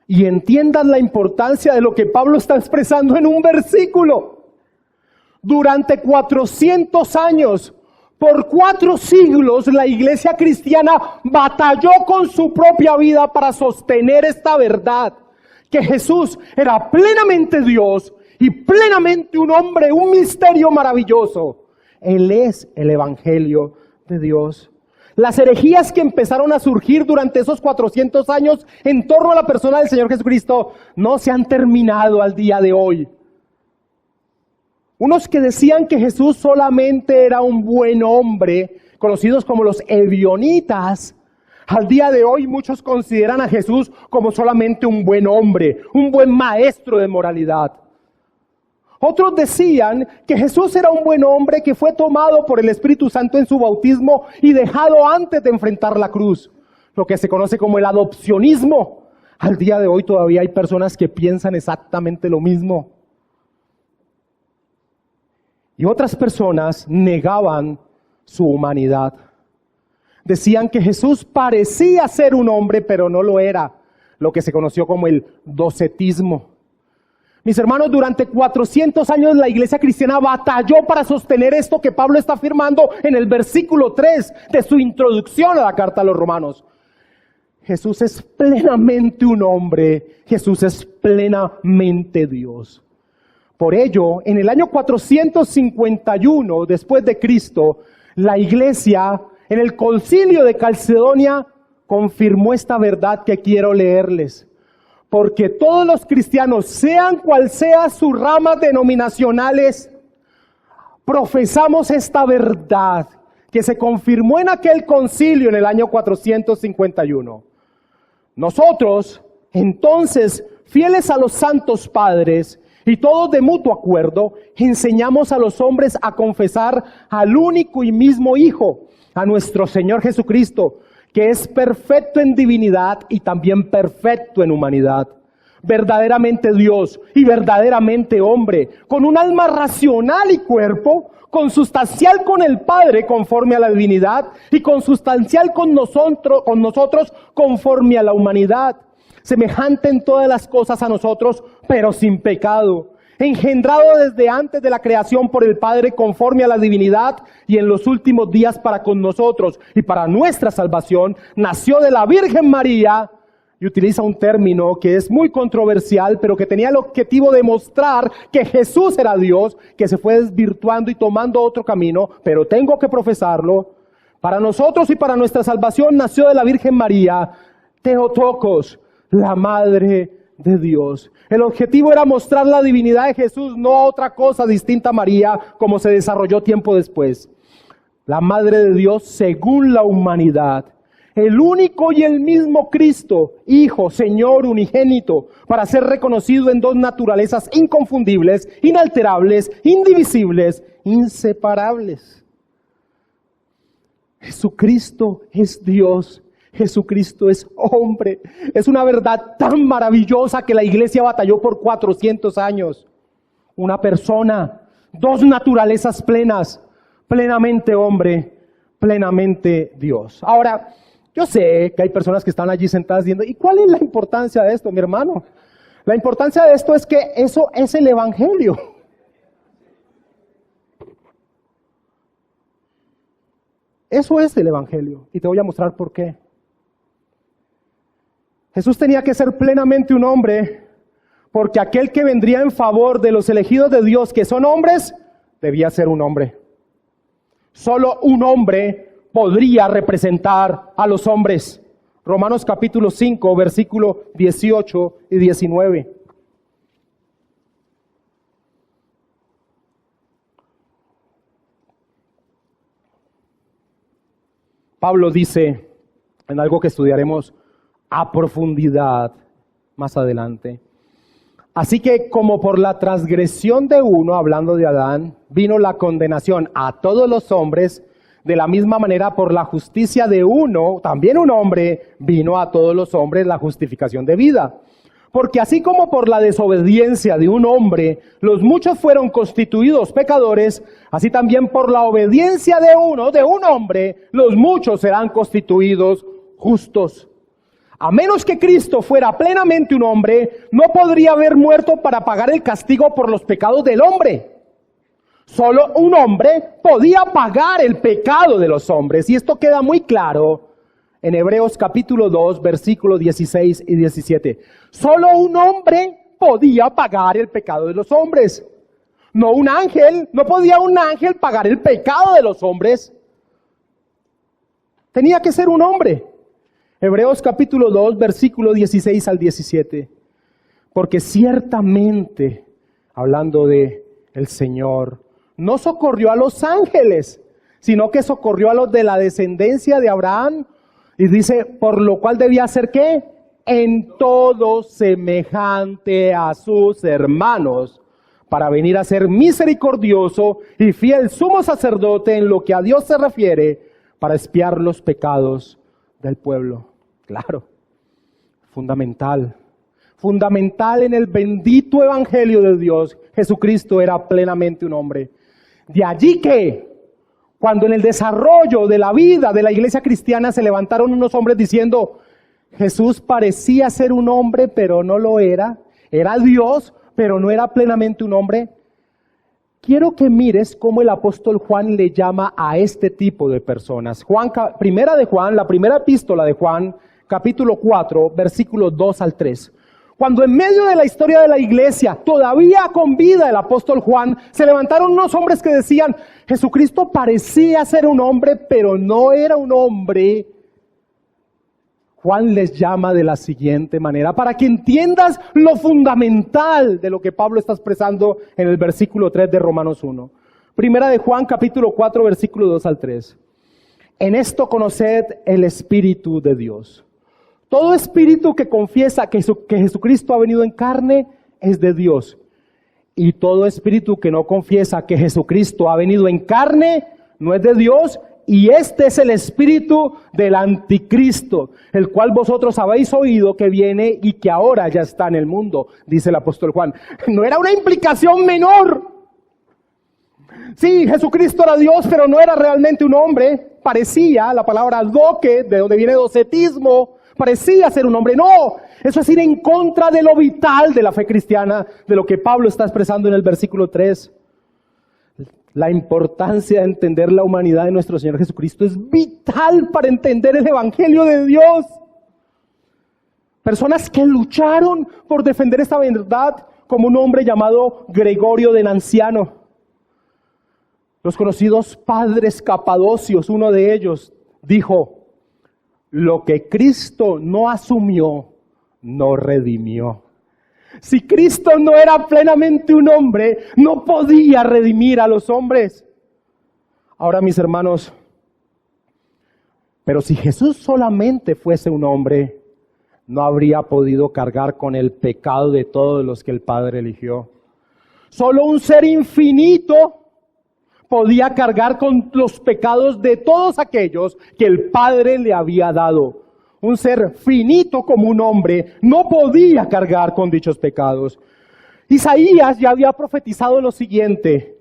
y entiendas la importancia de lo que Pablo está expresando en un versículo. Durante 400 años, por 4 siglos, la iglesia cristiana batalló con su propia vida para sostener esta verdad, que Jesús era plenamente Dios y plenamente un hombre, un misterio maravilloso. Él es el evangelio de Dios. Las herejías que empezaron a surgir durante esos 400 años en torno a la persona del Señor Jesucristo no se han terminado al día de hoy. Unos que decían que Jesús solamente era un buen hombre, conocidos como los ebionitas, al día de hoy muchos consideran a Jesús como solamente un buen hombre, un buen maestro de moralidad. Otros decían que Jesús era un buen hombre que fue tomado por el Espíritu Santo en su bautismo y dejado antes de enfrentar la cruz, lo que se conoce como el adopcionismo. Al día de hoy todavía hay personas que piensan exactamente lo mismo. Y otras personas negaban su humanidad. Decían que Jesús parecía ser un hombre, pero no lo era, lo que se conoció como el docetismo. Mis hermanos, durante 400 años la iglesia cristiana batalló para sostener esto que Pablo está afirmando en el versículo 3 de su introducción a la carta a los Romanos. Jesús es plenamente un hombre, Jesús es plenamente Dios. Por ello, en el año 451 después de Cristo, la iglesia en el concilio de Calcedonia confirmó esta verdad que quiero leerles. Porque todos los cristianos, sean cual sea sus ramas denominacionales, profesamos esta verdad que se confirmó en aquel concilio en el año 451. Nosotros, entonces, fieles a los santos padres y todos de mutuo acuerdo, enseñamos a los hombres a confesar al único y mismo Hijo, a nuestro Señor Jesucristo, que es perfecto en divinidad y también perfecto en humanidad, verdaderamente Dios y verdaderamente hombre, con un alma racional y cuerpo, consustancial con el Padre conforme a la divinidad y consustancial con nosotros conforme a la humanidad, semejante en todas las cosas a nosotros, pero sin pecado, engendrado desde antes de la creación por el Padre conforme a la divinidad y en los últimos días para con nosotros y para nuestra salvación, nació de la Virgen María, y utiliza un término que es muy controversial, pero que tenía el objetivo de mostrar que Jesús era Dios, que se fue desvirtuando y tomando otro camino, pero tengo que profesarlo. Para nosotros y para nuestra salvación nació de la Virgen María, Theotokos, la Madre de Dios. El objetivo era mostrar la divinidad de Jesús, no otra cosa distinta a María, como se desarrolló tiempo después. La Madre de Dios según la humanidad. El único y el mismo Cristo, Hijo, Señor unigénito, para ser reconocido en dos naturalezas inconfundibles, inalterables, indivisibles, inseparables. Jesucristo es Dios. Jesucristo es hombre. Es una verdad tan maravillosa que la iglesia batalló por 400 años. Una persona, dos naturalezas plenas, plenamente hombre, plenamente Dios. Ahora, yo sé que hay personas que están allí sentadas diciendo, ¿y cuál es la importancia de esto, mi hermano? La importancia de esto es que eso es el evangelio. Eso es el Evangelio, y te voy a mostrar por qué. Jesús tenía que ser plenamente un hombre, porque aquel que vendría en favor de los elegidos de Dios, que son hombres, debía ser un hombre. Solo un hombre podría representar a los hombres. Romanos capítulo 5, versículo 18 y 19. Pablo dice, en algo que estudiaremos a profundidad más adelante: así que como por la transgresión de uno, hablando de Adán, vino la condenación a todos los hombres, de la misma manera por la justicia de uno, también un hombre, vino a todos los hombres la justificación de vida. Porque así como por la desobediencia de un hombre los muchos fueron constituidos pecadores, así también por la obediencia de un hombre, los muchos serán constituidos justos. A menos que Cristo fuera plenamente un hombre, no podría haber muerto para pagar el castigo por los pecados del hombre. Solo un hombre podía pagar el pecado de los hombres, y esto queda muy claro en Hebreos capítulo 2, versículos 16 y 17. Solo un hombre podía pagar el pecado de los hombres. No un ángel, no podía un ángel pagar el pecado de los hombres. Tenía que ser un hombre. Hebreos capítulo 2, versículo 16 al 17. Porque ciertamente, hablando de el Señor, no socorrió a los ángeles, sino que socorrió a los de la descendencia de Abraham. Y dice, por lo cual debía ser ¿qué? En todo semejante a sus hermanos, para venir a ser misericordioso y fiel sumo sacerdote en lo que a Dios se refiere, para expiar los pecados del pueblo. Claro, fundamental en el bendito evangelio de Dios, Jesucristo era plenamente un hombre. De allí que, cuando en el desarrollo de la vida de la iglesia cristiana se levantaron unos hombres diciendo, Jesús parecía ser un hombre, pero no lo era. Era Dios, pero no era plenamente un hombre. Quiero que mires cómo el apóstol Juan le llama a este tipo de personas. La primera epístola de Juan, capítulo 4, versículos 2 al 3. Cuando en medio de la historia de la iglesia, todavía con vida el apóstol Juan, se levantaron unos hombres que decían, Jesucristo parecía ser un hombre, pero no era un hombre. Juan les llama de la siguiente manera, para que entiendas lo fundamental de lo que Pablo está expresando en el versículo 3 de Romanos 1. Primera de Juan, capítulo 4, versículo 2 al 3. En esto conoced el Espíritu de Dios. Todo espíritu que confiesa que Jesucristo ha venido en carne es de Dios. Y todo espíritu que no confiesa que Jesucristo ha venido en carne no es de Dios. Y este es el espíritu del anticristo, el cual vosotros habéis oído que viene y que ahora ya está en el mundo, dice el apóstol Juan. No era una implicación menor. Sí, Jesucristo era Dios, pero no era realmente un hombre. Parecía, la palabra doque, de donde viene docetismo, parecía ser un hombre. No, eso es ir en contra de lo vital de la fe cristiana, de lo que Pablo está expresando en el versículo 3. La importancia de entender la humanidad de nuestro Señor Jesucristo es vital para entender el Evangelio de Dios. Personas que lucharon por defender esta verdad, como un hombre llamado Gregorio de Nanciano. Los conocidos padres capadocios, uno de ellos, dijo, lo que Cristo no asumió, no redimió. Si Cristo no era plenamente un hombre, no podía redimir a los hombres. Ahora, mis hermanos, pero si Jesús solamente fuese un hombre, no habría podido cargar con el pecado de todos los que el Padre eligió. Solo un ser infinito podía cargar con los pecados de todos aquellos que el Padre le había dado. Un ser finito como un hombre no podía cargar con dichos pecados. Isaías ya había profetizado lo siguiente: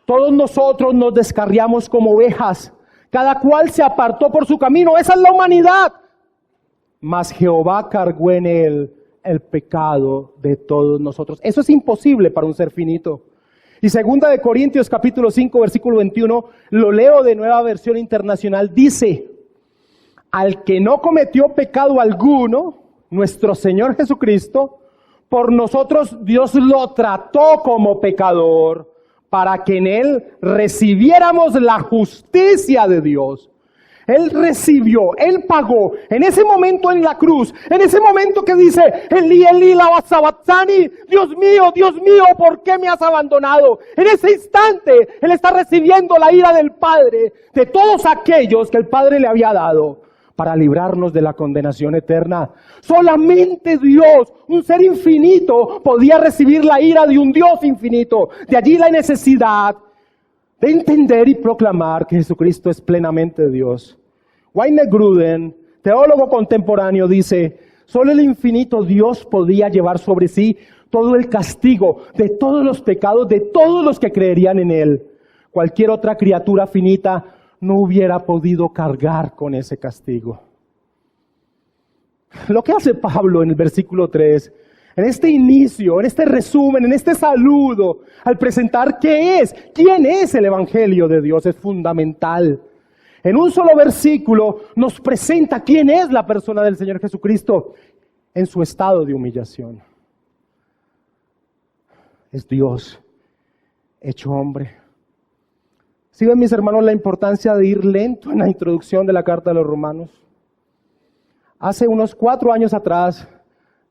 todos nosotros nos descarriamos como ovejas, cada cual se apartó por su camino. Esa es la humanidad. Mas Jehová cargó en él el pecado de todos nosotros. Eso es imposible para un ser finito. Y segunda de Corintios capítulo 5 versículo 21, lo leo de Nueva Versión Internacional, dice: al que no cometió pecado alguno, nuestro Señor Jesucristo, por nosotros Dios lo trató como pecador, para que en Él recibiéramos la justicia de Dios. Él recibió, Él pagó, en ese momento en la cruz, en ese momento que dice, Elí, Elí, lama sabachthani, Dios mío, ¿por qué me has abandonado? En ese instante, Él está recibiendo la ira del Padre, de todos aquellos que el Padre le había dado, para librarnos de la condenación eterna. Solamente Dios, un ser infinito, podía recibir la ira de un Dios infinito. De allí la necesidad de entender y proclamar que Jesucristo es plenamente Dios. Wayne Grudem, teólogo contemporáneo, dice: solo el infinito Dios podía llevar sobre sí todo el castigo de todos los pecados de todos los que creerían en Él. Cualquier otra criatura finita no hubiera podido cargar con ese castigo. Lo que hace Pablo en el versículo 3, en este inicio, en este resumen, en este saludo, al presentar quién es el Evangelio de Dios, es fundamental. En un solo versículo nos presenta quién es la persona del Señor Jesucristo en su estado de humillación. Es Dios hecho hombre. ¿Sí ven, mis hermanos, la importancia de ir lento en la introducción de la carta de los Romanos? Hace unos 4 años atrás,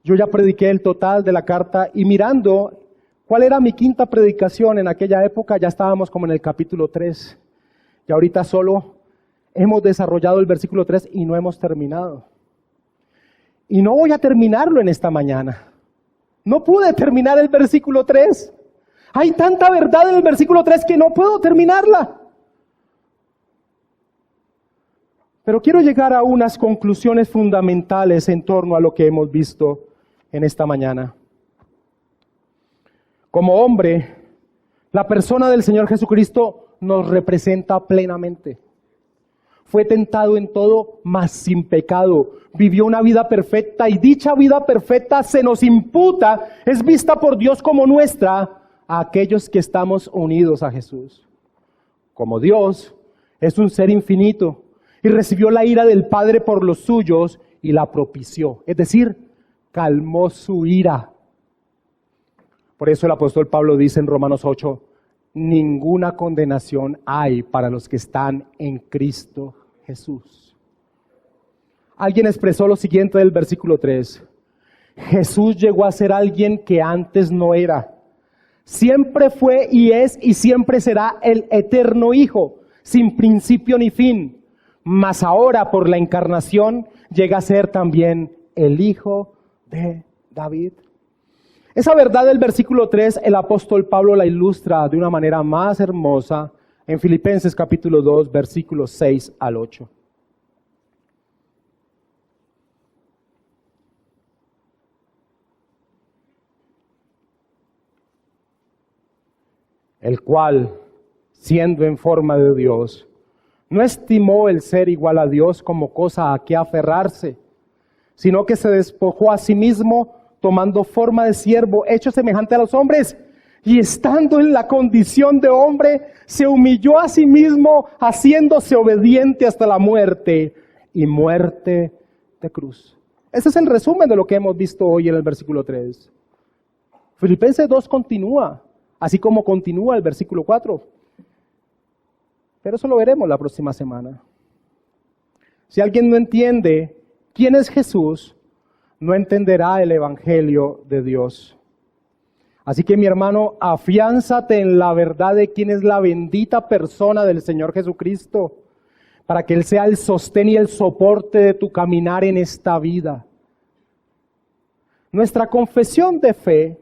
yo ya prediqué el total de la carta, y mirando cuál era mi quinta predicación en aquella época, ya estábamos como en el capítulo 3. Y ahorita solo hemos desarrollado el versículo 3 y no hemos terminado. Y no voy a terminarlo en esta mañana. No pude terminar el versículo 3. Hay tanta verdad en el versículo 3 que no puedo terminarla. Pero quiero llegar a unas conclusiones fundamentales en torno a lo que hemos visto en esta mañana. Como hombre, la persona del Señor Jesucristo nos representa plenamente. Fue tentado en todo, mas sin pecado. Vivió una vida perfecta, y dicha vida perfecta se nos imputa, es vista por Dios como nuestra, a aquellos que estamos unidos a Jesús. Como Dios, es un ser infinito y recibió la ira del Padre por los suyos y la propició, es decir, calmó su ira. Por eso el apóstol Pablo dice en Romanos 8, ninguna condenación hay para los que están en Cristo Jesús. Alguien expresó lo siguiente del versículo 3. Jesús llegó a ser alguien que antes no era. Siempre fue y es y siempre será el eterno Hijo, sin principio ni fin. Mas ahora por la encarnación llega a ser también el Hijo de David. Esa verdad del versículo 3, el apóstol Pablo la ilustra de una manera más hermosa en Filipenses capítulo 2, versículos 6 al 8. El cual, siendo en forma de Dios, no estimó el ser igual a Dios como cosa a que aferrarse, sino que se despojó a sí mismo, tomando forma de siervo, hecho semejante a los hombres, y estando en la condición de hombre, se humilló a sí mismo, haciéndose obediente hasta la muerte, y muerte de cruz. Ese es el resumen de lo que hemos visto hoy en el versículo 3. Filipenses 2 continúa, así como continúa el versículo 4. Pero eso lo veremos la próxima semana. Si alguien no entiende quién es Jesús, no entenderá el Evangelio de Dios. Así que, mi hermano, afiánzate en la verdad de quién es la bendita persona del Señor Jesucristo, para que Él sea el sostén y el soporte de tu caminar en esta vida. Nuestra confesión de fe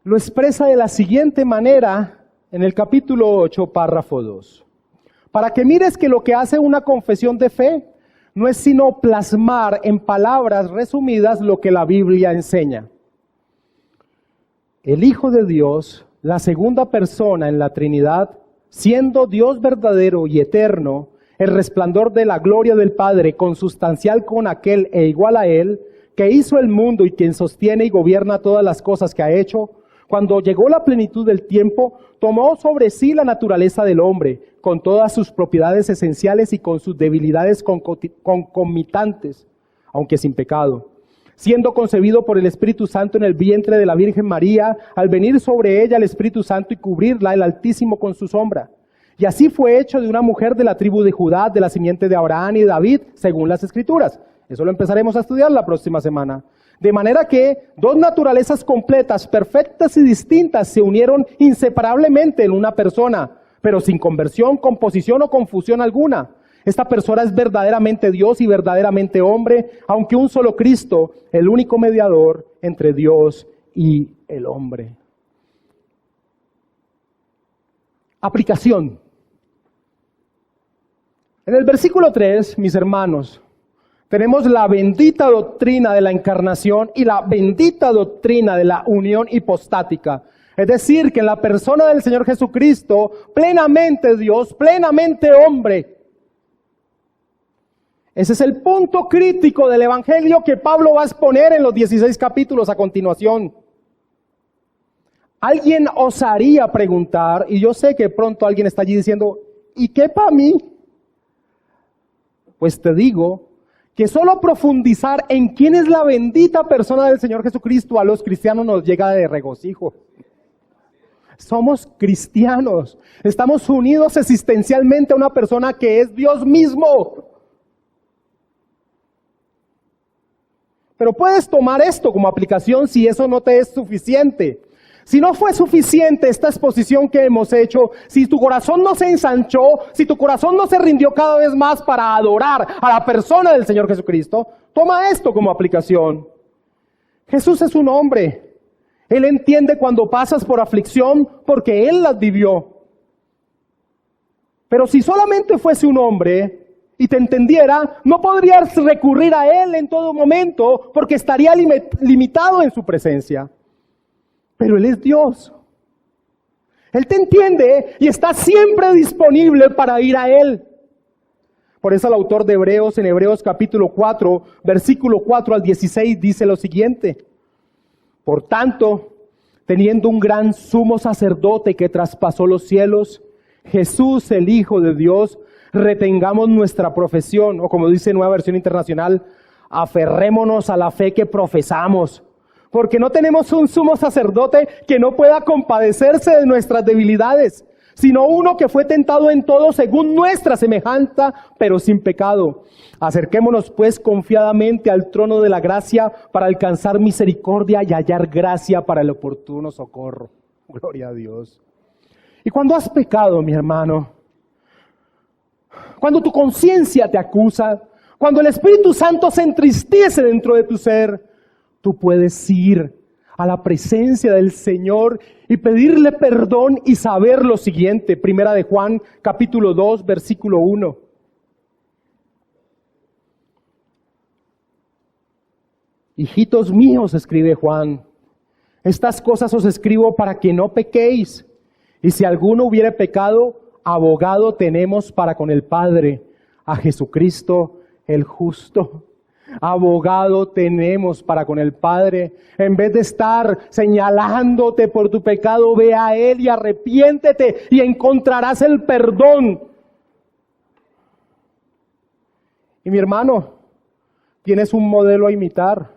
lo expresa de la siguiente manera en el capítulo 8, párrafo 2. Para que mires que lo que hace una confesión de fe no es sino plasmar en palabras resumidas lo que la Biblia enseña. El Hijo de Dios, la segunda persona en la Trinidad, siendo Dios verdadero y eterno, el resplandor de la gloria del Padre, consustancial con aquel e igual a Él, que hizo el mundo y quien sostiene y gobierna todas las cosas que ha hecho, Cuando llegó la plenitud del tiempo, tomó sobre sí la naturaleza del hombre, con todas sus propiedades esenciales y con sus debilidades concomitantes, aunque sin pecado. Siendo concebido por el Espíritu Santo en el vientre de la Virgen María, al venir sobre ella el Espíritu Santo y cubrirla el Altísimo con su sombra. Y así fue hecho de una mujer de la tribu de Judá, de la simiente de Abraham y de David, según las Escrituras. Eso lo empezaremos a estudiar la próxima semana. De manera que dos naturalezas completas, perfectas y distintas se unieron inseparablemente en una persona, pero sin conversión, composición o confusión alguna. Esta persona es verdaderamente Dios y verdaderamente hombre, aunque un solo Cristo, el único mediador entre Dios y el hombre. Aplicación. En el versículo 3, mis hermanos, tenemos la bendita doctrina de la encarnación y la bendita doctrina de la unión hipostática. Es decir, que en la persona del Señor Jesucristo, plenamente Dios, plenamente hombre. Ese es el punto crítico del Evangelio que Pablo va a exponer en los 16 capítulos a continuación. Alguien osaría preguntar, y yo sé que pronto alguien está allí diciendo, ¿y qué para mí? Pues te digo que solo profundizar en quién es la bendita persona del Señor Jesucristo a los cristianos nos llega de regocijo. Somos cristianos, estamos unidos existencialmente a una persona que es Dios mismo. Pero puedes tomar esto como aplicación si eso no te es suficiente. Si no fue suficiente esta exposición que hemos hecho, si tu corazón no se ensanchó, si tu corazón no se rindió cada vez más para adorar a la persona del Señor Jesucristo, toma esto como aplicación. Jesús es un hombre. Él entiende cuando pasas por aflicción porque Él las vivió. Pero si solamente fuese un hombre y te entendiera, no podrías recurrir a Él en todo momento porque estaría limitado en su presencia. Pero Él es Dios. Él te entiende y está siempre disponible para ir a Él. Por eso el autor de Hebreos, en Hebreos capítulo 4, versículo 4 al 16, dice lo siguiente. Por tanto, teniendo un gran sumo sacerdote que traspasó los cielos, Jesús, el Hijo de Dios, retengamos nuestra profesión, o como dice Nueva Versión Internacional, aferrémonos a la fe que profesamos. Porque no tenemos un sumo sacerdote que no pueda compadecerse de nuestras debilidades, sino uno que fue tentado en todo según nuestra semejanza, pero sin pecado. Acerquémonos pues confiadamente al trono de la gracia para alcanzar misericordia y hallar gracia para el oportuno socorro. Gloria a Dios. Y cuando has pecado, mi hermano, cuando tu conciencia te acusa, cuando el Espíritu Santo se entristece dentro de tu ser, tú puedes ir a la presencia del Señor y pedirle perdón y saber lo siguiente. Primera de Juan, capítulo 2, versículo 1. Hijitos míos, escribe Juan, estas cosas os escribo para que no pequéis. Y si alguno hubiere pecado, abogado tenemos para con el Padre, a Jesucristo el justo. Abogado tenemos para con el Padre. En vez de estar señalándote por tu pecado, ve a Él y arrepiéntete y encontrarás el perdón. Y mi hermano, tienes un modelo a imitar.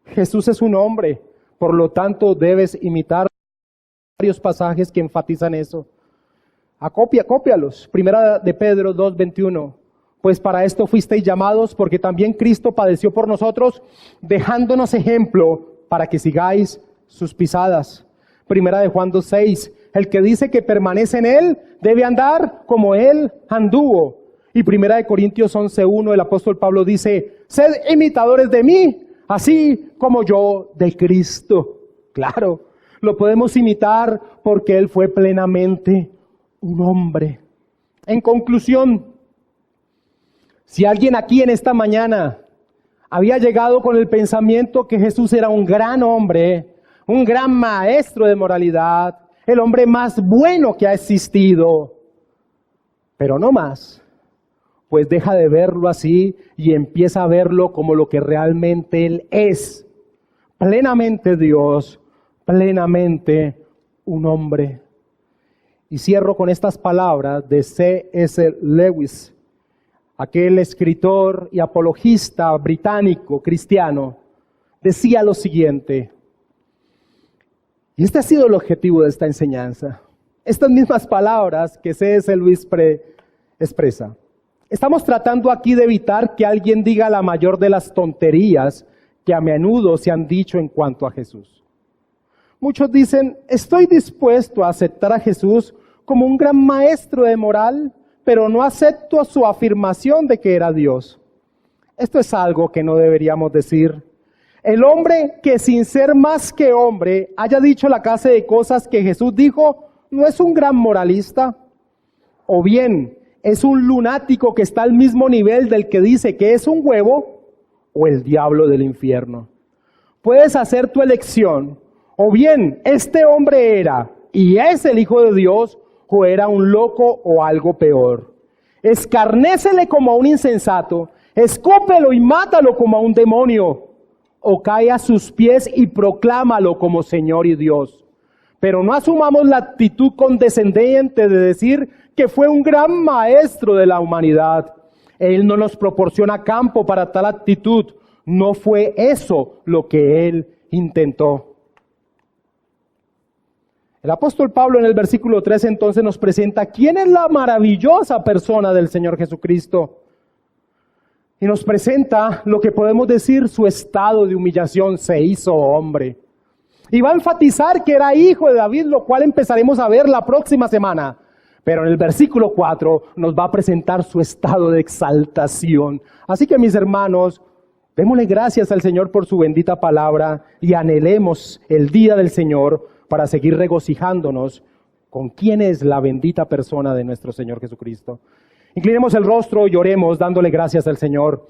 Jesús es un hombre, por lo tanto debes imitar varios pasajes que enfatizan eso. Cópialos. Primera de Pedro 2:21. Pues para esto fuisteis llamados, porque también Cristo padeció por nosotros, dejándonos ejemplo para que sigáis sus pisadas. Primera de Juan 2:6, el que dice que permanece en Él, debe andar como Él anduvo. Y Primera de Corintios 11:1, el apóstol Pablo dice, sed imitadores de mí, así como yo de Cristo. Claro, lo podemos imitar porque Él fue plenamente un hombre. En conclusión, si alguien aquí en esta mañana había llegado con el pensamiento que Jesús era un gran hombre, un gran maestro de moralidad, el hombre más bueno que ha existido, pero no más, pues deja de verlo así y empieza a verlo como lo que realmente Él es, plenamente Dios, plenamente un hombre. Y cierro con estas palabras de C.S. Lewis, aquel escritor y apologista británico cristiano. Decía lo siguiente, y este ha sido el objetivo de esta enseñanza. Estas mismas palabras que C.S. Lewis expresa. Estamos tratando aquí de evitar que alguien diga la mayor de las tonterías que a menudo se han dicho en cuanto a Jesús. Muchos dicen, estoy dispuesto a aceptar a Jesús como un gran maestro de moral, pero no acepto su afirmación de que era Dios. Esto es algo que no deberíamos decir. El hombre que sin ser más que hombre haya dicho la clase de cosas que Jesús dijo, no es un gran moralista. O bien, es un lunático que está al mismo nivel del que dice que es un huevo o el diablo del infierno. Puedes hacer tu elección. O bien, este hombre era y es el Hijo de Dios, o era un loco o algo peor. Escarnécele como a un insensato, escúpelo y mátalo como a un demonio, o cae a sus pies y proclámalo como Señor y Dios. Pero no asumamos la actitud condescendiente de decir que fue un gran maestro de la humanidad. Él no nos proporciona campo para tal actitud. No fue eso lo que él intentó. El apóstol Pablo en el versículo 3 entonces nos presenta quién es la maravillosa persona del Señor Jesucristo. Y nos presenta lo que podemos decir, su estado de humillación, se hizo hombre. Y va a enfatizar que era hijo de David, lo cual empezaremos a ver la próxima semana. Pero en el versículo 4 nos va a presentar su estado de exaltación. Así que mis hermanos, démosle gracias al Señor por su bendita palabra y anhelemos el día del Señor para seguir regocijándonos con quién es la bendita persona de nuestro Señor Jesucristo. Inclinemos el rostro y oremos dándole gracias al Señor.